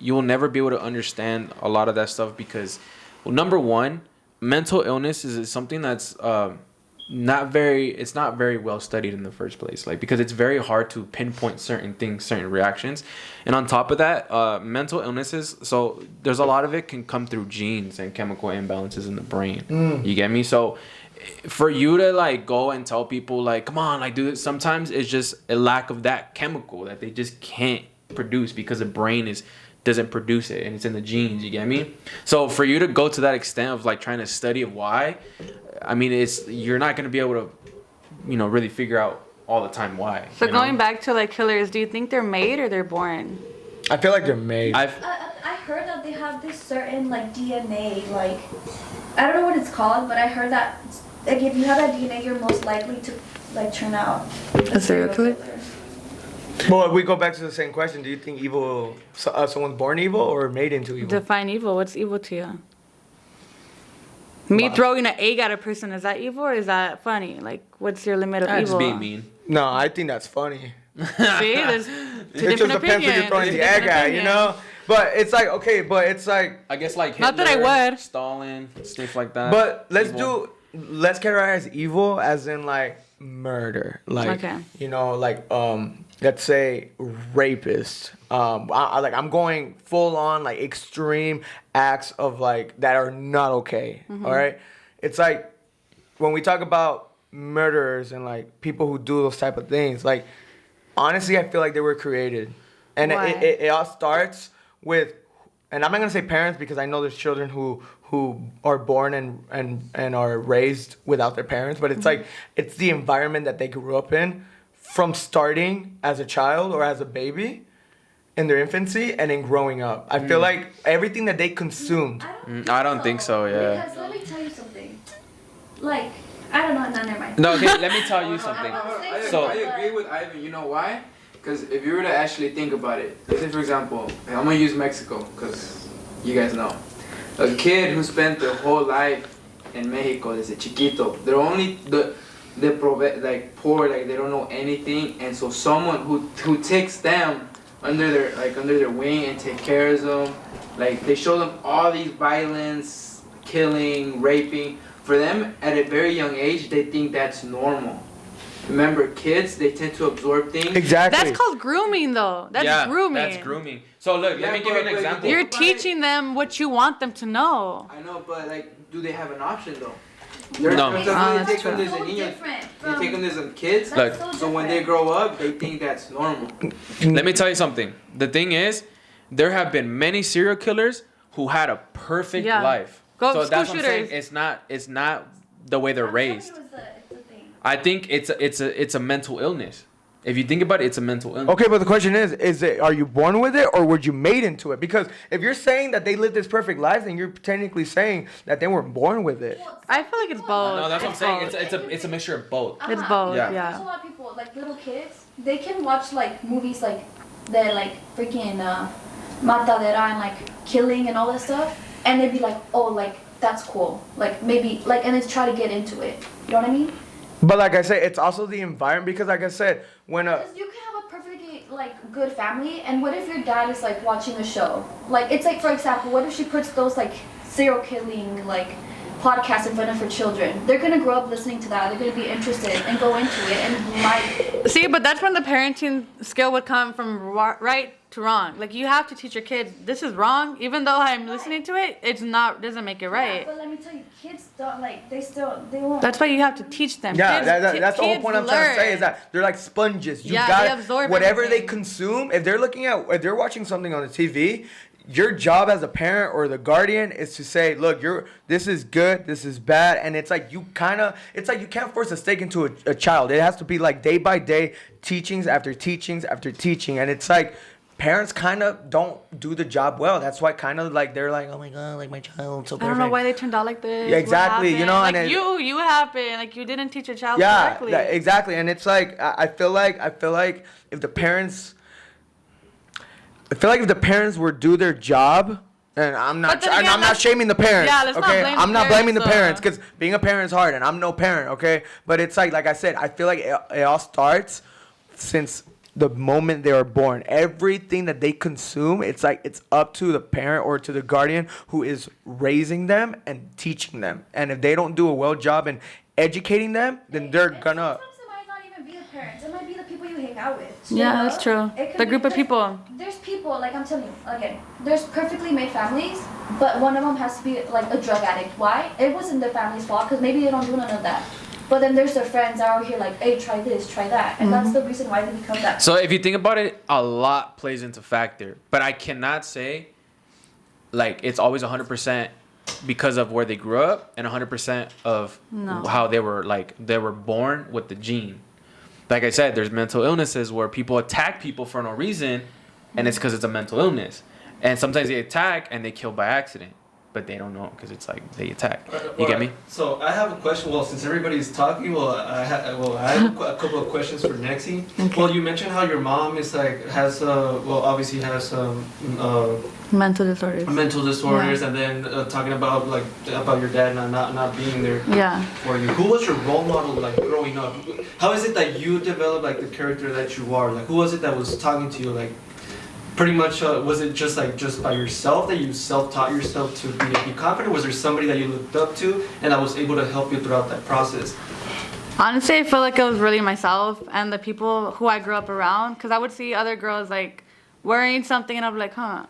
will never be able to understand a lot of that stuff because, well, number one, mental illness is something that's not very well studied in the first place, like because it's very hard to pinpoint certain things, certain reactions. And on top of that, mental illnesses, so there's a lot of it can come through genes and chemical imbalances in the brain. You get me? So for you to like go and tell people like, come on, like do this, sometimes it's just a lack of that chemical that they just can't produce because the brain doesn't produce it and it's in the genes. You get me? So for you to go to that extent of like trying to study why, I mean, you're not gonna be able to, you know, really figure out all the time why. So going back to like killers, do you think they're made or they're born? I feel like they're made. I heard that they have this certain like DNA, like I don't know what it's called, but I heard that like if you have that DNA, you're most likely to like turn out a serial killer. Well, we go back to the same question. Do you think someone's born evil or made into evil? Define evil. What's evil to you? Me throwing an egg at a person, is that evil or is that funny? Like, what's your limit of evil? Just being mean. No, I think that's funny. See, there's two It different just depends who you're throwing the egg at, you know? But it's like, okay, but it's like... I guess like Hitler, not that I would. Stalin, stuff like that. But let's categorize evil as in like murder. Like, okay. You know, like, let's say rapist. I'm going full on like extreme acts of like that are not okay. All right. It's like when we talk about murderers and like people who do those type of things, like honestly, I feel like they were created, and it all starts with, and I'm not gonna say parents because I know there's children who are born and are raised without their parents, but it's like it's the environment that they grew up in from starting as a child or as a baby in their infancy and in growing up. I feel like everything that they consumed. I don't think so, yeah. Because let me tell you something. Like, I don't know, never mind. No, okay, let me tell you something. I agree with Ivan. You know why? Because if you were to actually think about it, let's say for example, I'm gonna use Mexico because you guys know. A kid who spent their whole life in Mexico, desde chiquito, they're only like poor, like they don't know anything, and so someone who takes them under their wing and take care of them, like they show them all these violence, killing, raping. For them, at a very young age, they think that's normal. Remember, kids, they tend to absorb things. Exactly. That's called grooming, though. That's grooming. That's grooming. So look, let me give you an example. You're teaching them what you want them to know. I know, but like, do they have an option though? No. They take them as a niño. They take them as a kids. Look, so when they grow up, they think that's normal. Let me tell you something. The thing is, there have been many serial killers who had a perfect life. So that's what I'm shooters. saying. It's not the way they're raised. I think it's a mental illness. If you think about it, it's a mental illness. Okay, but the question is it, are you born with it or were you made into it? Because if you're saying that they lived this perfect life, then you're technically saying that they weren't born with it. I feel like it's both. No, that's what I'm saying. It's a mixture of both. It's both, Yeah. There's a lot of people, like little kids, they can watch like movies like they're like freaking matadera and like killing and all that stuff, and they'd be like, oh, like that's cool, like maybe like, and they try to get into it. You know what I mean? But like I said, it's also the environment because like I said, when Because you can have a perfectly like good family, and what if your dad is like watching a show? Like it's like, for example, what if she puts those like serial killing like podcasts in front of her children? They're gonna grow up listening to that. They're gonna be interested and go into it and might. See, but that's when the parenting skill would come from right to wrong. Like you have to teach your kids this is wrong, even though I'm listening to it. It's not doesn't make it right. Yeah, but let me tell you, kids don't like. They won't. That's why you have to teach them. Yeah, Kids, that's the whole point I'm trying to say is that they're like sponges. You got they absorb whatever everything. they consume. If they're watching something on the TV, your job as a parent or the guardian is to say, look, this is good, this is bad, and it's like you can't force a steak into a child. It has to be like day by day, teachings after teachings after teaching, and it's like parents kind of don't do the job well. That's why kind of like they're like, oh my god, like my child's so perfect. I don't know why they turned out like this. Yeah, exactly. You know, like and you happened. Like you didn't teach your child correctly. Yeah, exactly. And it's like I feel like if the parents. I feel like if the parents would do their job, and I'm not shaming the parents. Yeah, let's not blame I'm not blaming the parents parents, because being a parent is hard, and I'm no parent. Okay, but it's like I said, I feel like it all starts since the moment they are born. Everything that they consume, it's like it's up to the parent or to the guardian who is raising them and teaching them. And if they don't do a well job in educating them, then they're gonna. Sometimes it might not even be the parents. It might be the people you hang out with. Yeah, that's true. The group of people. There's people, like I'm telling you, again, there's perfectly made families, but one of them has to be like a drug addict. Why? It wasn't the family's fault because maybe they don't do none of that. But then there's their friends out here like, hey, try this, try that. And that's the reason why they become that. So if you think about it, a lot plays into factor. But I cannot say, like, it's always 100% because of where they grew up and 100% of how they were born with the gene. Like I said, there's mental illnesses where people attack people for no reason, and it's because it's a mental illness. And sometimes they attack and they kill by accident. But they don't know because it's like they attack. You get me? So I have a question. Well, since everybody's talking, I have a couple of questions for Nexi. Okay. Well, you mentioned how your mom is like obviously has mental disorders. And then talking about about your dad not being there. Yeah. For you. Who was your role model like growing up? How is it that you developed like the character that you are? Like who was it that was talking to you like? Pretty much, was it just by yourself that you self-taught yourself to be confident? Was there somebody that you looked up to and that was able to help you throughout that process? Honestly, I feel like it was really myself and the people who I grew up around. Because I would see other girls like wearing something and I'd be like, I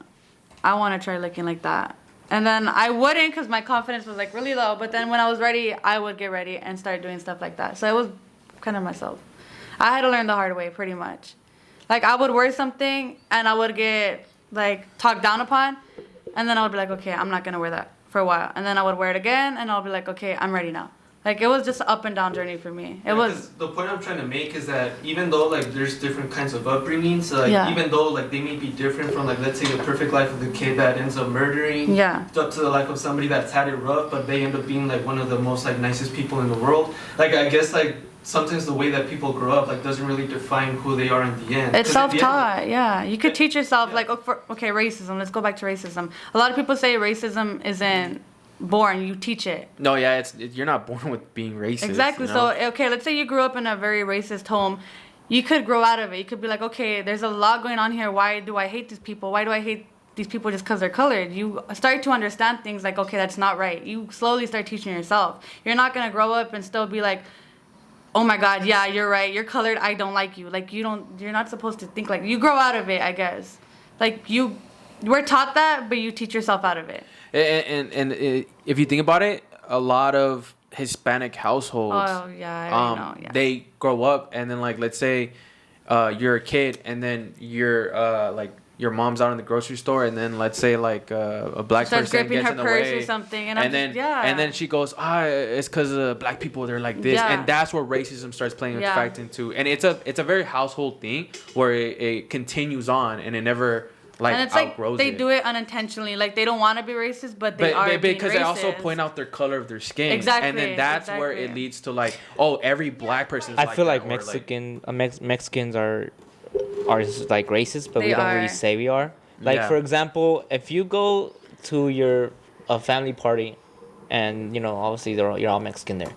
want to try looking like that. And then I wouldn't because my confidence was like really low. But then when I was ready, I would get ready and start doing stuff like that. So it was kind of myself. I had to learn the hard way pretty much. Like, I would wear something, and I would get, like, talked down upon, and then I would be like, okay, I'm not going to wear that for a while. And then I would wear it again, and I'll be like, okay, I'm ready now. Like, it was just an up and down journey for me. It was... The point I'm trying to make is that even though, like, there's different kinds of upbringings, even though, like, they may be different from, like, let's say the perfect life of the kid that ends up murdering, up to the life of somebody that's had it rough, but they end up being, like, one of the most, like, nicest people in the world. Like, I guess, like... Sometimes the way that people grow up like doesn't really define who they are in the end. It's self-taught, yeah. You could teach yourself racism. Let's go back to racism. A lot of people say racism isn't born. You teach it. No, yeah, you're not born with being racist. Exactly. You know? So okay, let's say you grew up in a very racist home. You could grow out of it. You could be like, okay, there's a lot going on here. Why do I hate these people? Why do I hate these people just because they're colored? You start to understand things like, okay, that's not right. You slowly start teaching yourself. You're not gonna grow up and still be like, oh my God, yeah, you're right. You're colored. I don't like you. Like you're not supposed to think like you grow out of it, I guess. Like we're taught that, but you teach yourself out of it. And if you think about it, a lot of Hispanic households, they grow up and then like let's say you're a kid and then you're like your mom's out in the grocery store and then let's say like a black person gets in the way or something and then she goes it's because black people they're like this and that's where racism starts playing its fact into and it's a very household thing where it continues on and it never like and it's outgrows like they do it unintentionally like they don't want to be racist but they are because being they racist. also point out their color of their skin exactly and then that's where it leads to like every black person is I feel like Mexicans are like racist, but we don't really say we are. Like for example, if you go to a family party, and obviously you're all Mexican there,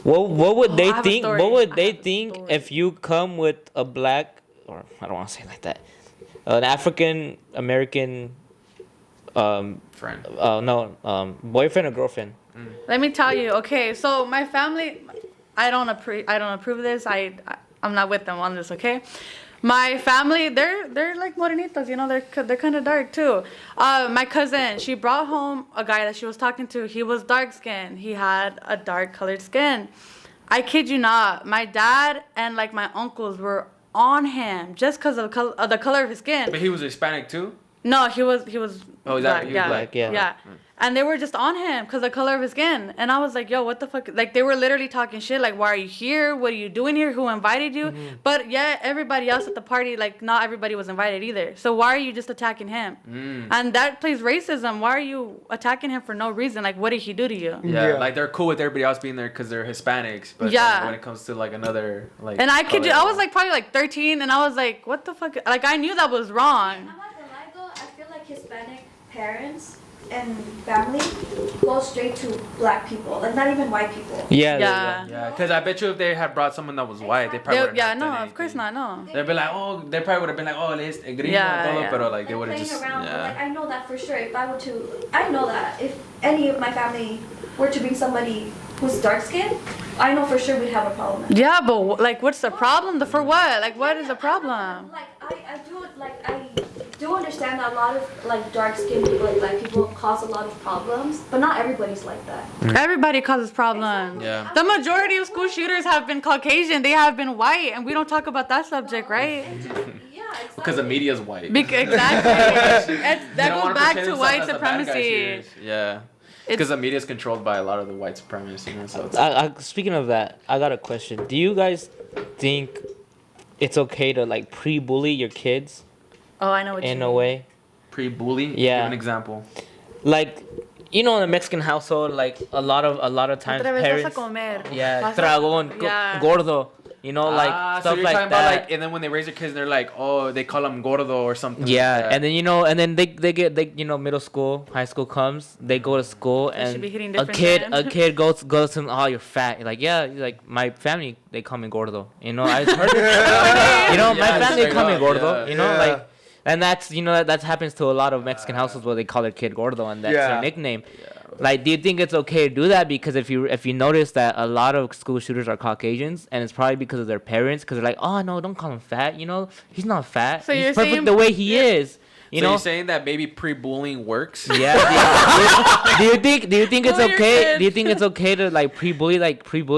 what would they think? What would they think if you come with a black, or I don't want to say it like that, an African American friend? Boyfriend or girlfriend? Let me tell you. Okay, so my family, I don't approve of this. I'm not with them on this. Okay. My family, they're like morenitos, you know, they're kind of dark too. My cousin, she brought home a guy that she was talking to. He was dark skinned. He had a dark colored skin. I kid you not. My dad and like my uncles were on him just because of the color of his skin. But he was Hispanic too? No, he was. Oh, black, he was black. Yeah. And they were just on him because of the color of his skin. And I was like, yo, what the fuck? Like, they were literally talking shit. Like, why are you here? What are you doing here? Who invited you? Mm-hmm. But yeah, everybody else at the party, like, not everybody was invited either. So why are you just attacking him? And that plays racism. Why are you attacking him for no reason? Like, what did he do to you? Yeah, like, they're cool with everybody else being there because they're Hispanics. But when it comes to, like, another, like... And I kid you, I was, like, probably, like, 13. And I was like, what the fuck? Like, I knew that was wrong. I'm not gonna lie, though. I feel like Hispanic parents and family go straight to black people, like not even white people. Yeah. Because I bet you if they had brought someone that was white, they probably would have of course not, no. They'd be like, oh, they probably would have been like, oh, it's gringo, pero like they would have just. Around, but, like, I know that for sure. I know that if any of my family were to bring somebody who's dark skinned, I know for sure we'd have a problem. Yeah, but like, what's the problem? For what? Like, what is the problem? I do understand that a lot of like dark skinned people, like black people, cause a lot of problems, but not everybody's like that. Everybody causes problems. Yeah. The majority of school shooters have been Caucasian. They have been white, and we don't talk about that subject, right? Yeah, exactly. Because the media's white. Exactly. That goes back to white supremacy. Yeah. Because the media is controlled by a lot of the white supremacists, you know. So speaking of that, I got a question. Do you guys think it's okay to like pre-bully your kids? Oh, I know what you mean. In a way. Pre-bully? Yeah. Give an example. Like, you know, in a Mexican household, like a lot of times parents. Yeah, dragón, gordo. You know, like stuff so you're like talking that. About, like, and then when they raise their kids, they're like, oh, they call them gordo or something. Yeah, like that. and then they get middle school, high school comes, they go to school, and a kid goes to, oh, you're fat. You're like, yeah, like my family they call me gordo. You know, I heard it. You know, my family call me gordo. You know, like, and that's that happens to a lot of Mexican households where they call their kid gordo, and that's their nickname. Yeah. Like, do you think it's okay to do that? Because if you notice that a lot of school shooters are Caucasians, and it's probably because of their parents, because they're like, oh no, don't call him fat. You know, he's not fat. So he's perfect the way he is. You know? You're saying that maybe pre-bullying works? Yeah. Do you think it's okay? Do you think it's okay to like pre-bully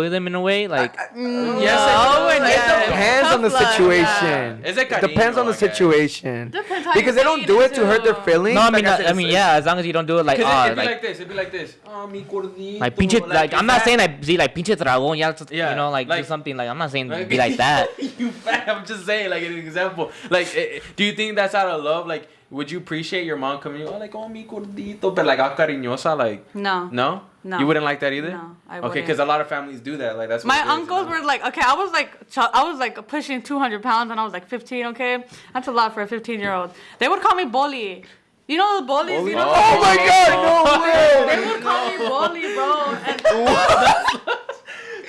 them in a way? Like, yes. It depends on the situation. It depends on the situation. Because they don't do it to hurt their feelings. No, I mean, as long as you don't do it like, it'd be like this. Oh, mi gordito. Like pinche, like I'm not saying like pinche dragón, you know, like do something like I'm not saying be like that. You fat. I'm just saying like an example. Like, do you think that's out of love? Like, would you appreciate your mom coming, like, oh, mi gordito, but like, cariñosa, like, no? You wouldn't like that either? No, I wouldn't. Okay, because a lot of families do that. Like, that's what my uncles were like, okay, I was like pushing 200 pounds when I was like 15, okay? That's a lot for a 15-year-old. They would call me Boli. You know the Bolis? You know oh my God, no way! They would call me Boli, bro.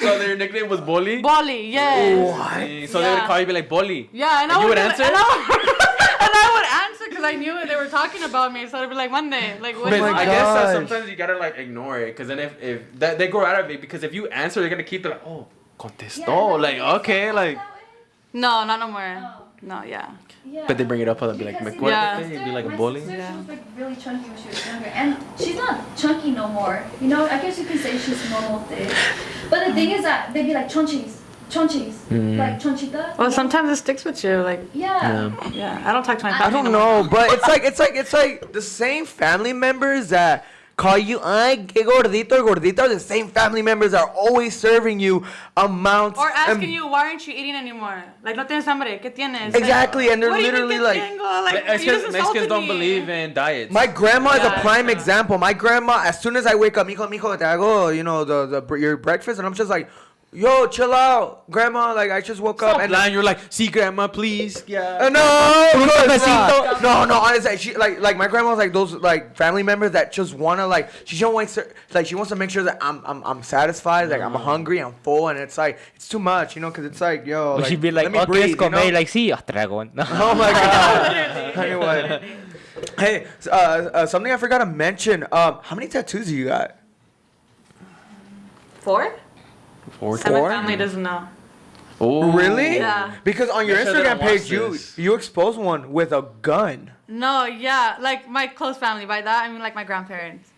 So their nickname was Boli? Boli, yes. What? So they would call you, be like, Boli. Yeah, and you would answer? And I would answer because I knew they were talking about me. So I'd be like, Monday. Like, what is I guess that sometimes you gotta like ignore it. Because then if they grow out of it, because if you answer, they're gonna keep it like, oh, contestó. Yeah, like, okay, like. No, not no more. No, yeah. But they bring it up, they'll be like, you'd be like a bully. My sister was like really chunky when she was younger, and she's not chunky no more. You know, I guess you could say she's normal thick. But the thing is that they'd be like chonchis, like chonchita. Well, sometimes it sticks with you, like. Yeah. I don't talk to my family. I don't know, but it's like the same family members that call you, ay, que gordito, gordita, are the same family members that are always serving you amounts. Or asking you, why aren't you eating anymore? Like, no tienes hambre, ¿qué tienes? Exactly, like, and they're literally like Mexicans don't believe in diets. My grandma is a prime example. My grandma, as soon as I wake up, mijo, te hago, you know, your breakfast, and I'm just like, yo, chill out, grandma. Like, I just woke up and lying. You're like, see, grandma, please. Yeah. No. Honestly, she like my grandma's like those like family members that just wanna like she wants to make sure that I'm satisfied. Like, I'm hungry, I'm full, and it's like it's too much, you know, because it's like, yo. Like, she'd be like, oh, breathe, you know? Like, sí, dragón. Oh my God. Anyway, hey, something I forgot to mention. How many tattoos do you got? 4. Four? My family doesn't know. Oh, really? Yeah. Because on your Make sure they Instagram don't watch page, this. you exposed one with a gun. No, yeah, like my close family. By that I mean like my grandparents.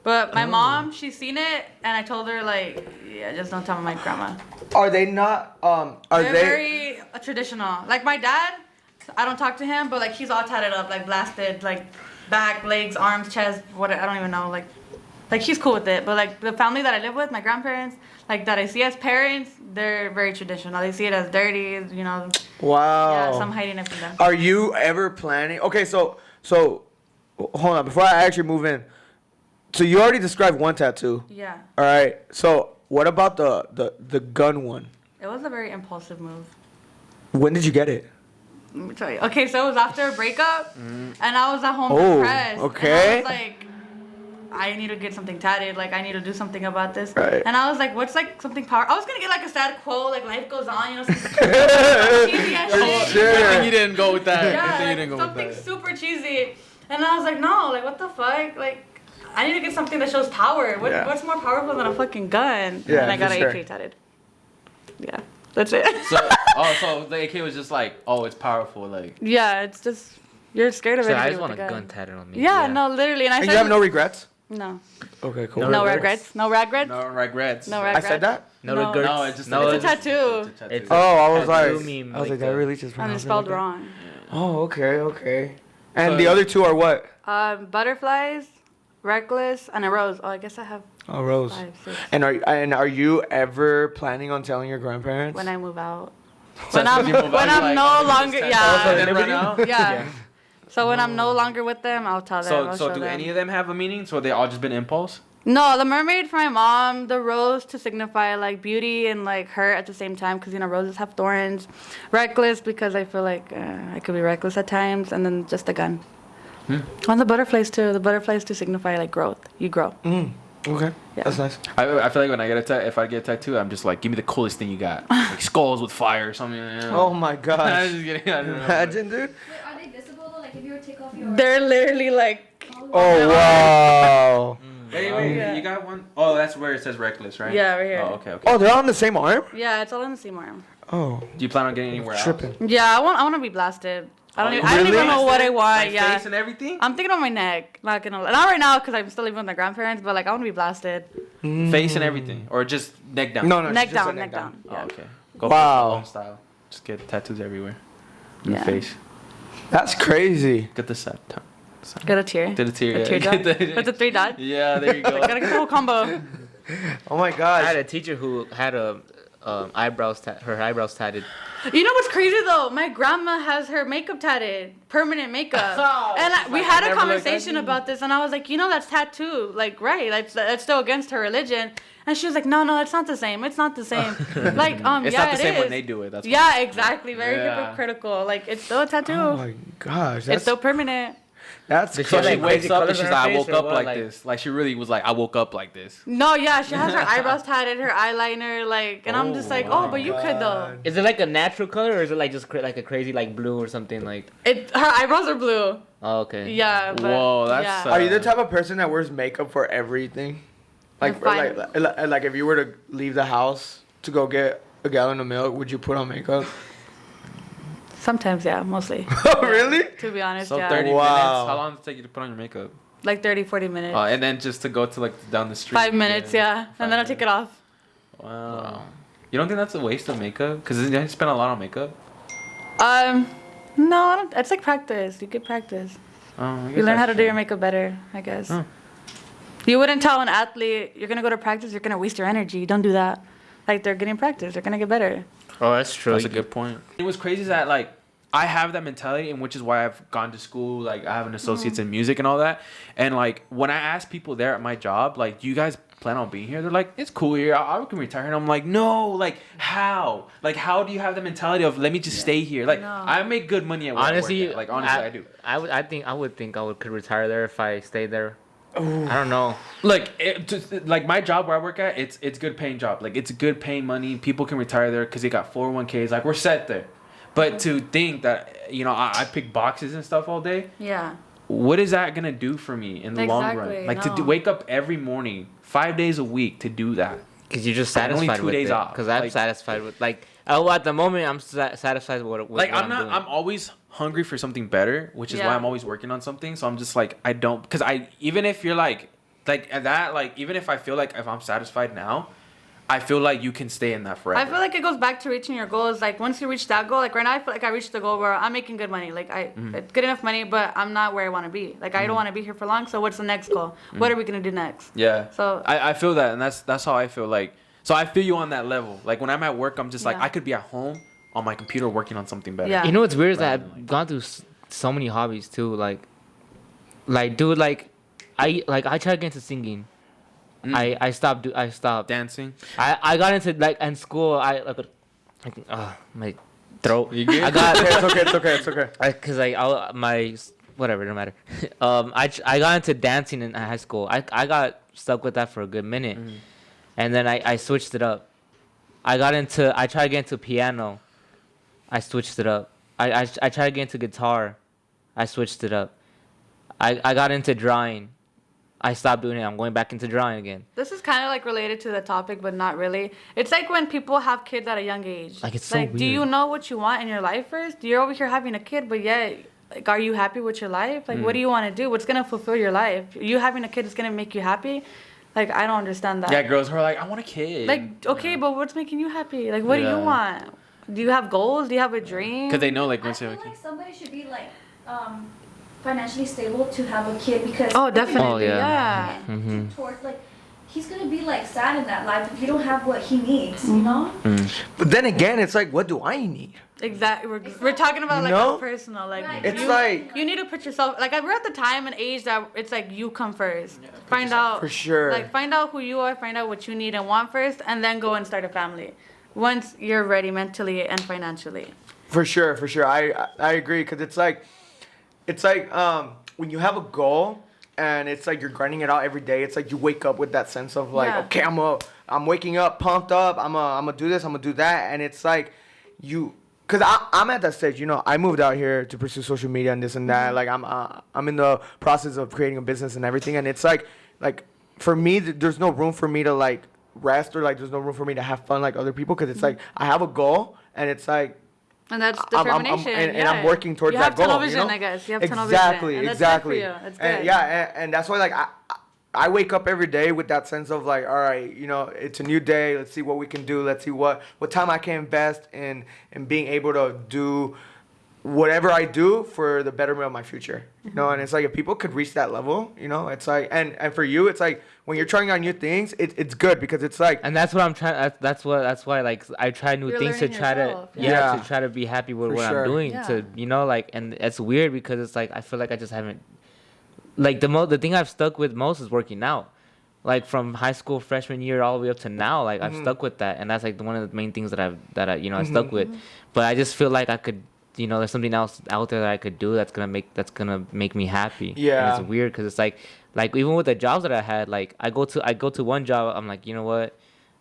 But my mom, she's seen it, and I told her like, yeah, just don't tell my grandma. Are they not? They're very traditional. Like my dad, I don't talk to him, but like he's all tatted up, like blasted, like back, legs, arms, chest, what I don't even know, like he's cool with it. But like the family that I live with, my grandparents, like that I see as parents, they're very traditional. They see it as dirty, you know. Wow. Yeah, some hiding it from them. Are you ever planning? Okay, so hold on. Before I actually move in, so you already described one tattoo. Yeah. All right. So what about the gun one? It was a very impulsive move. When did you get it? Let me tell you. Okay, so it was after a breakup, and I was at home Oh, depressed. okay. And I was like, I need to get something tatted. Like, I need to do something about this. Right. And I was like, what's like something powerful? I was gonna get like a sad quote, like life goes on, you know, something cheesy ass shit. Sure. Good thing you didn't go with that. Yeah, Good thing you like, didn't go with something that. super cheesy. And I was like, no, like what the fuck? Like, I need to get something that shows power. Yeah. What's more powerful than a fucking gun? Yeah, and I got for an sure. AK tatted. Yeah, that's it. So the AK was just like, oh, it's powerful, like. Yeah, it's just you're scared of So it. I just want a gun tatted on me. Yeah, no, literally. And I And said you have no regrets? no. Okay, cool. No regrets. No regrets. No regrets. No I regrets. said that? No No. regrets. No, it's just no. It's a tattoo. It's Oh, I was tattoo like, meme, I was like, like that the- really just And pronounced it's it spelled like that? wrong. Oh, okay. And So- the other two are what? Butterflies, reckless, and a rose. Oh, I guess I have Oh, Rose. 5, 6. And are you ever planning on telling your grandparents? When I move out. So When as I'm soon as you move out, you're like, no I'm gonna longer just tattoo yeah them right now? yeah. So when I'm no longer with them, I'll tell them. I'll So show do them. any of them have a meaning? So they all just been impulse? No, the mermaid for my mom, the rose to signify like beauty and like hurt at the same time, because you know roses have thorns. Reckless because I feel like I could be reckless at times, and then just a gun. On the butterflies too. The butterflies to signify like growth. You grow. Okay, Yeah. that's nice. I feel like when I get if I get a tattoo, I'm just like, give me the coolest thing you got, like skulls with fire or something. You know? Oh my I'm gosh. just kidding. I don't know. Imagine, dude. Wait, are they visible though? Like if you were to take off your. They're literally like. Oh wow. Wait, Yeah. you got one? Oh, that's where it says reckless, right? Yeah, right here. Oh, okay. Oh, they're on the same arm? Yeah, it's all in the same arm. Oh, Do you plan on getting anywhere else? tripping. Yeah, I want to be blasted. I don't Oh, even, I don't even really? know what I want. Like Yeah. face and everything? I'm thinking on my neck. Not right now because I'm still living with my grandparents. But like I want to be blasted. Face and everything, or just neck down? No, Neck she just said down, neck down. Oh, Yeah. okay. Go Wow. for home style. Just get tattoos everywhere. In Yeah. the face. That's crazy. Get the set. Get a tear. Did a tear. A yeah. teardrop. Get the- With the 3 dots. Yeah, there you go. Gotta get the whole combo. Oh my I had gosh. a teacher who had her eyebrows tatted. You know what's crazy though? My grandma has her makeup tatted, permanent makeup. Oh, And she's we like, had I a never looked conversation at you. about this, and I was like, you know, that's tattoo. Like, right? That's still against her religion. And she was like, no, it's not the same. It's not the same. Like, It's yeah, not the it same is. when they do it. That's Yeah, exactly. Very Yeah. hypocritical. Like, it's still a tattoo. Oh my gosh. It's That's still permanent. that's Did So She she had, like, wakes crazy up and colors she's on like, her I woke face or up what? like Like- this. Like she really was like, I woke up like this. No, yeah, she has her eyebrows tatted, her eyeliner, like, and I'm just like, wow. oh, but you could though. Is it like a natural color or is it like just like a crazy like blue or something like? Her eyebrows are blue. Oh, okay. Yeah, but Whoa, that's, yeah. Are you the type of person that wears makeup for everything? Like, I'm fine. like if you were to leave the house to go get a gallon of milk, would you put on makeup? Sometimes, yeah, mostly. Oh, really? To be honest, So yeah. 30 Wow. minutes. How long does it take you to put on your makeup? Like 30, 40 minutes. And then just to go to like down the street. 5 minutes, yeah. 5 And then I'll take it off. Wow. You don't think that's a waste of makeup? Because you spend a lot on makeup. No, I don't, it's like practice. You get practice. Oh, I You guess learn how that's to do your true. makeup better, I guess. Huh. You wouldn't tell an athlete, you're going to go to practice, you're going to waste your energy. Don't do that. Like, they're getting practice. They're going to get better. Oh, that's true. That's a good point. It was crazy that like I have that mentality, and which is why I've gone to school. Like I have an associate's in music and all that. And like when I ask people there at my job, like, do you guys plan on being here? They're like, it's cool here. I can retire. And I'm like, no. Like how? Like how do you have the mentality of let me just stay here? Like No. I make good money at where Honestly, I work at. Like honestly, I do. I would think I could retire there if I stayed there. I don't know. Like like my job where I work at, it's good paying job. Like it's good paying money. People can retire there because they got 401ks. Like we're set there. But to think that I pick boxes and stuff all day, Yeah. what is that gonna do for me in the long run? Exactly, Like no. to wake up every morning, 5 days a week to do that. Cause you're just And only satisfied 2 with days it. off. Cause I'm Like- satisfied with like At the moment, I'm satisfied with what I'm not. doing. I'm always hungry for something better, which is why I'm always working on something. So I'm just like, I don't, because even if you're like at that, like even if I feel like if I'm satisfied now, I feel like you can stay in that forever. I feel like it goes back to reaching your goals. Like once you reach that goal, like right now I feel like I reached the goal where I'm making good money. Like it's good enough money, but I'm not where I want to be. Like I don't want to be here for long. So what's the next goal? What are we gonna do next? Yeah. So I feel that, and that's how I feel like. So I feel you on that level. Like when I'm at work, I'm just like I could be at home on my computer working on something better. Yeah. You know what's weird is that I've gone through so many hobbies too. Like dude, I try to get into singing. I stopped Dancing. I got into in school. My throat. You good? I got It's okay. Cause my whatever, no matter. I got into dancing in high school. I got stuck with that for a good minute, and then I switched it up. I tried to get into piano. I switched it up. I tried to get into guitar. I switched it up. I got into drawing. I stopped doing it. I'm going back into drawing again. this is kind of like related to the topic, but not really. It's like when people have kids at a young age. Like it's so weird. Do you know what you want in your life first? You're over here having a kid, but yet, like, are you happy with your life? Like, what do you want to do? What's gonna fulfill your life? You having a kid is gonna make you happy? Like, I don't understand that. Yeah, girls who are like, I want a kid. Like, okay, but what's making you happy? Like, what do you want? Do you have goals? Do you have a dream? Because they know, like, I once you feel have a kid. like somebody should be like financially stable to have a kid because Definitely, yeah. he's gonna be like sad in that life if you don't have what he needs, you know. But then again, it's like, what do I need? Exactly. We're talking about like No? a personal, like Right. It's you, like you need to put yourself like we're at the time and age that it's like you come first. Find out for sure. Like find out who you are, find out what you need and want first, and then go and start a family. Once you're ready mentally and financially. For sure. I agree because it's like when you have a goal and it's like you're grinding it out every day. It's like you wake up with that sense of like, okay, I'm waking up, pumped up. I'm gonna do this. I'm gonna do that. And it's like because I'm at that stage. You know, I moved out here to pursue social media and this and that. Like I'm in the process of creating a business and everything. And it's like for me, there's no room for me to like rest or like there's no room for me to have fun like other people because it's like I have a goal and it's like. And that's determination. And I'm working towards that goal. You have tunnel vision, I guess. You have tunnel vision. And that's good for you. That's good. And that's why, like, I wake up every day with that sense of, like, all right, you know, it's a new day. Let's see what we can do. Let's see what time I can invest in being able to do whatever I do for the betterment of my future. You know, and it's like if people could reach that level, you know, it's like, and for you, it's like when you're trying out new things, it's good because it's like. And that's what I'm trying. That's why like I try new things to try yourself. to try to be happy with what I'm doing. Yeah. To you know like, and it's weird because it's like I feel like I just haven't. Like the thing I've stuck with most is working out. Like from high school freshman year all the way up to now, like I've stuck with that, and that's like one of the main things that I stuck with. But I just feel like I could. You know, there's something else out there that I could do that's gonna make me happy. Yeah, and it's weird because it's like even with the jobs that I had, like I go to one job, I'm like, you know what,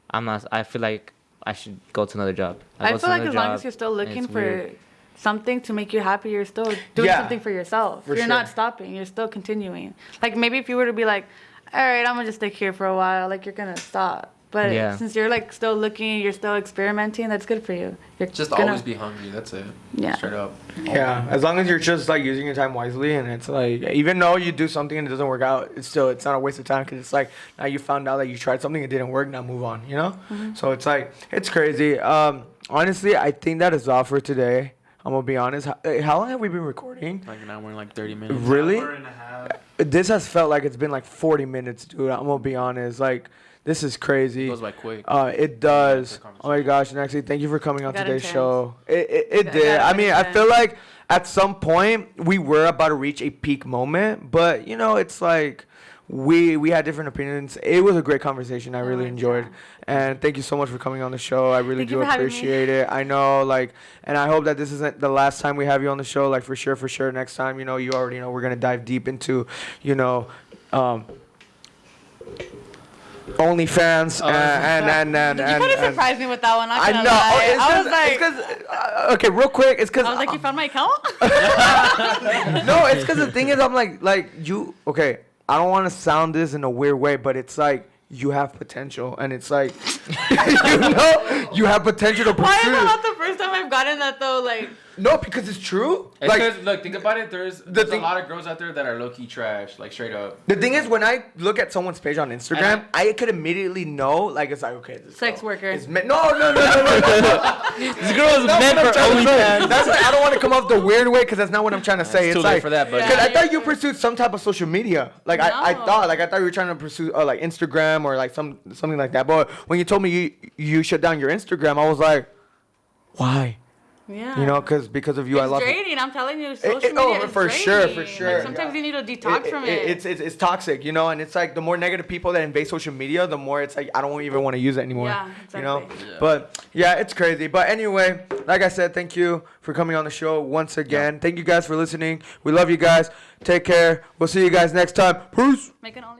I feel like I should go to another job. I feel like as long as you're still looking for something to make you happy, you're still doing something for yourself. You're not stopping. You're still continuing. Like maybe if you were to be like, all right, I'm gonna just stick here for a while, like you're gonna stop. But since you're like still looking, you're still experimenting, that's good for you. You're just always be hungry. That's it. Yeah. Straight up. Yeah. As long as you're just like using your time wisely, and it's like even though you do something and it doesn't work out, it's not a waste of time because it's like now you found out that you tried something, it didn't work, now move on. You know. So it's like it's crazy. Honestly, I think that is all for today. I'm gonna be honest. How long have we been recording? Like an hour and like 30 minutes. Really? An hour and a half. This has felt like it's been like 40 minutes, dude. I'm gonna be honest. Like. This is crazy. It goes by quick. It does. Oh my gosh, Nexi, thank you for coming on today's show. It did. I mean, I feel like at some point we were about to reach a peak moment, but you know, it's like we had different opinions. It was a great conversation. I really enjoyed. And thank you so much for coming on the show. I really do appreciate it. I know, like, and I hope that this isn't the last time we have you on the show. Like, for sure, next time, you know, you already know we're gonna dive deep into, you know, Onlyfans and you kind of surprised me with that one. I know. I was like, it's cause, okay, real quick, it's because I was like, you found my account? No, it's because the thing is, I'm like you. Okay, I don't want to sound this in a weird way, but it's like you have potential, and it's like, you know, you have potential to pursue. Why is that not the first time I've gotten that though? Like, no, because it's true. It's like, look, think about it. There's a lot of girls out there that are low key trash, like straight up. The thing is, when I look at someone's page on Instagram, I could immediately know, like, it's like, okay, this sex worker. No. This girl is meant for OnlyFans. That's why I don't want to come off the weird way, because that's not what I'm trying to say. It's too late for that, but because I thought you pursued some type of social media. Like I thought you were trying to pursue like Instagram or like something like that. But when you told me you shut down your Instagram, I was like, why? Yeah. You know, because of you, I love it. It's draining. I'm telling you, social media is for draining. sure. Like, sometimes you need to detox from it. It's toxic, you know, and it's like the more negative people that invade social media, the more it's like I don't even want to use it anymore. Yeah, exactly. You know, but yeah, it's crazy. But anyway, like I said, thank you for coming on the show once again. Thank you guys for listening. We love you guys. Take care. We'll see you guys next time. Peace. Make an Only.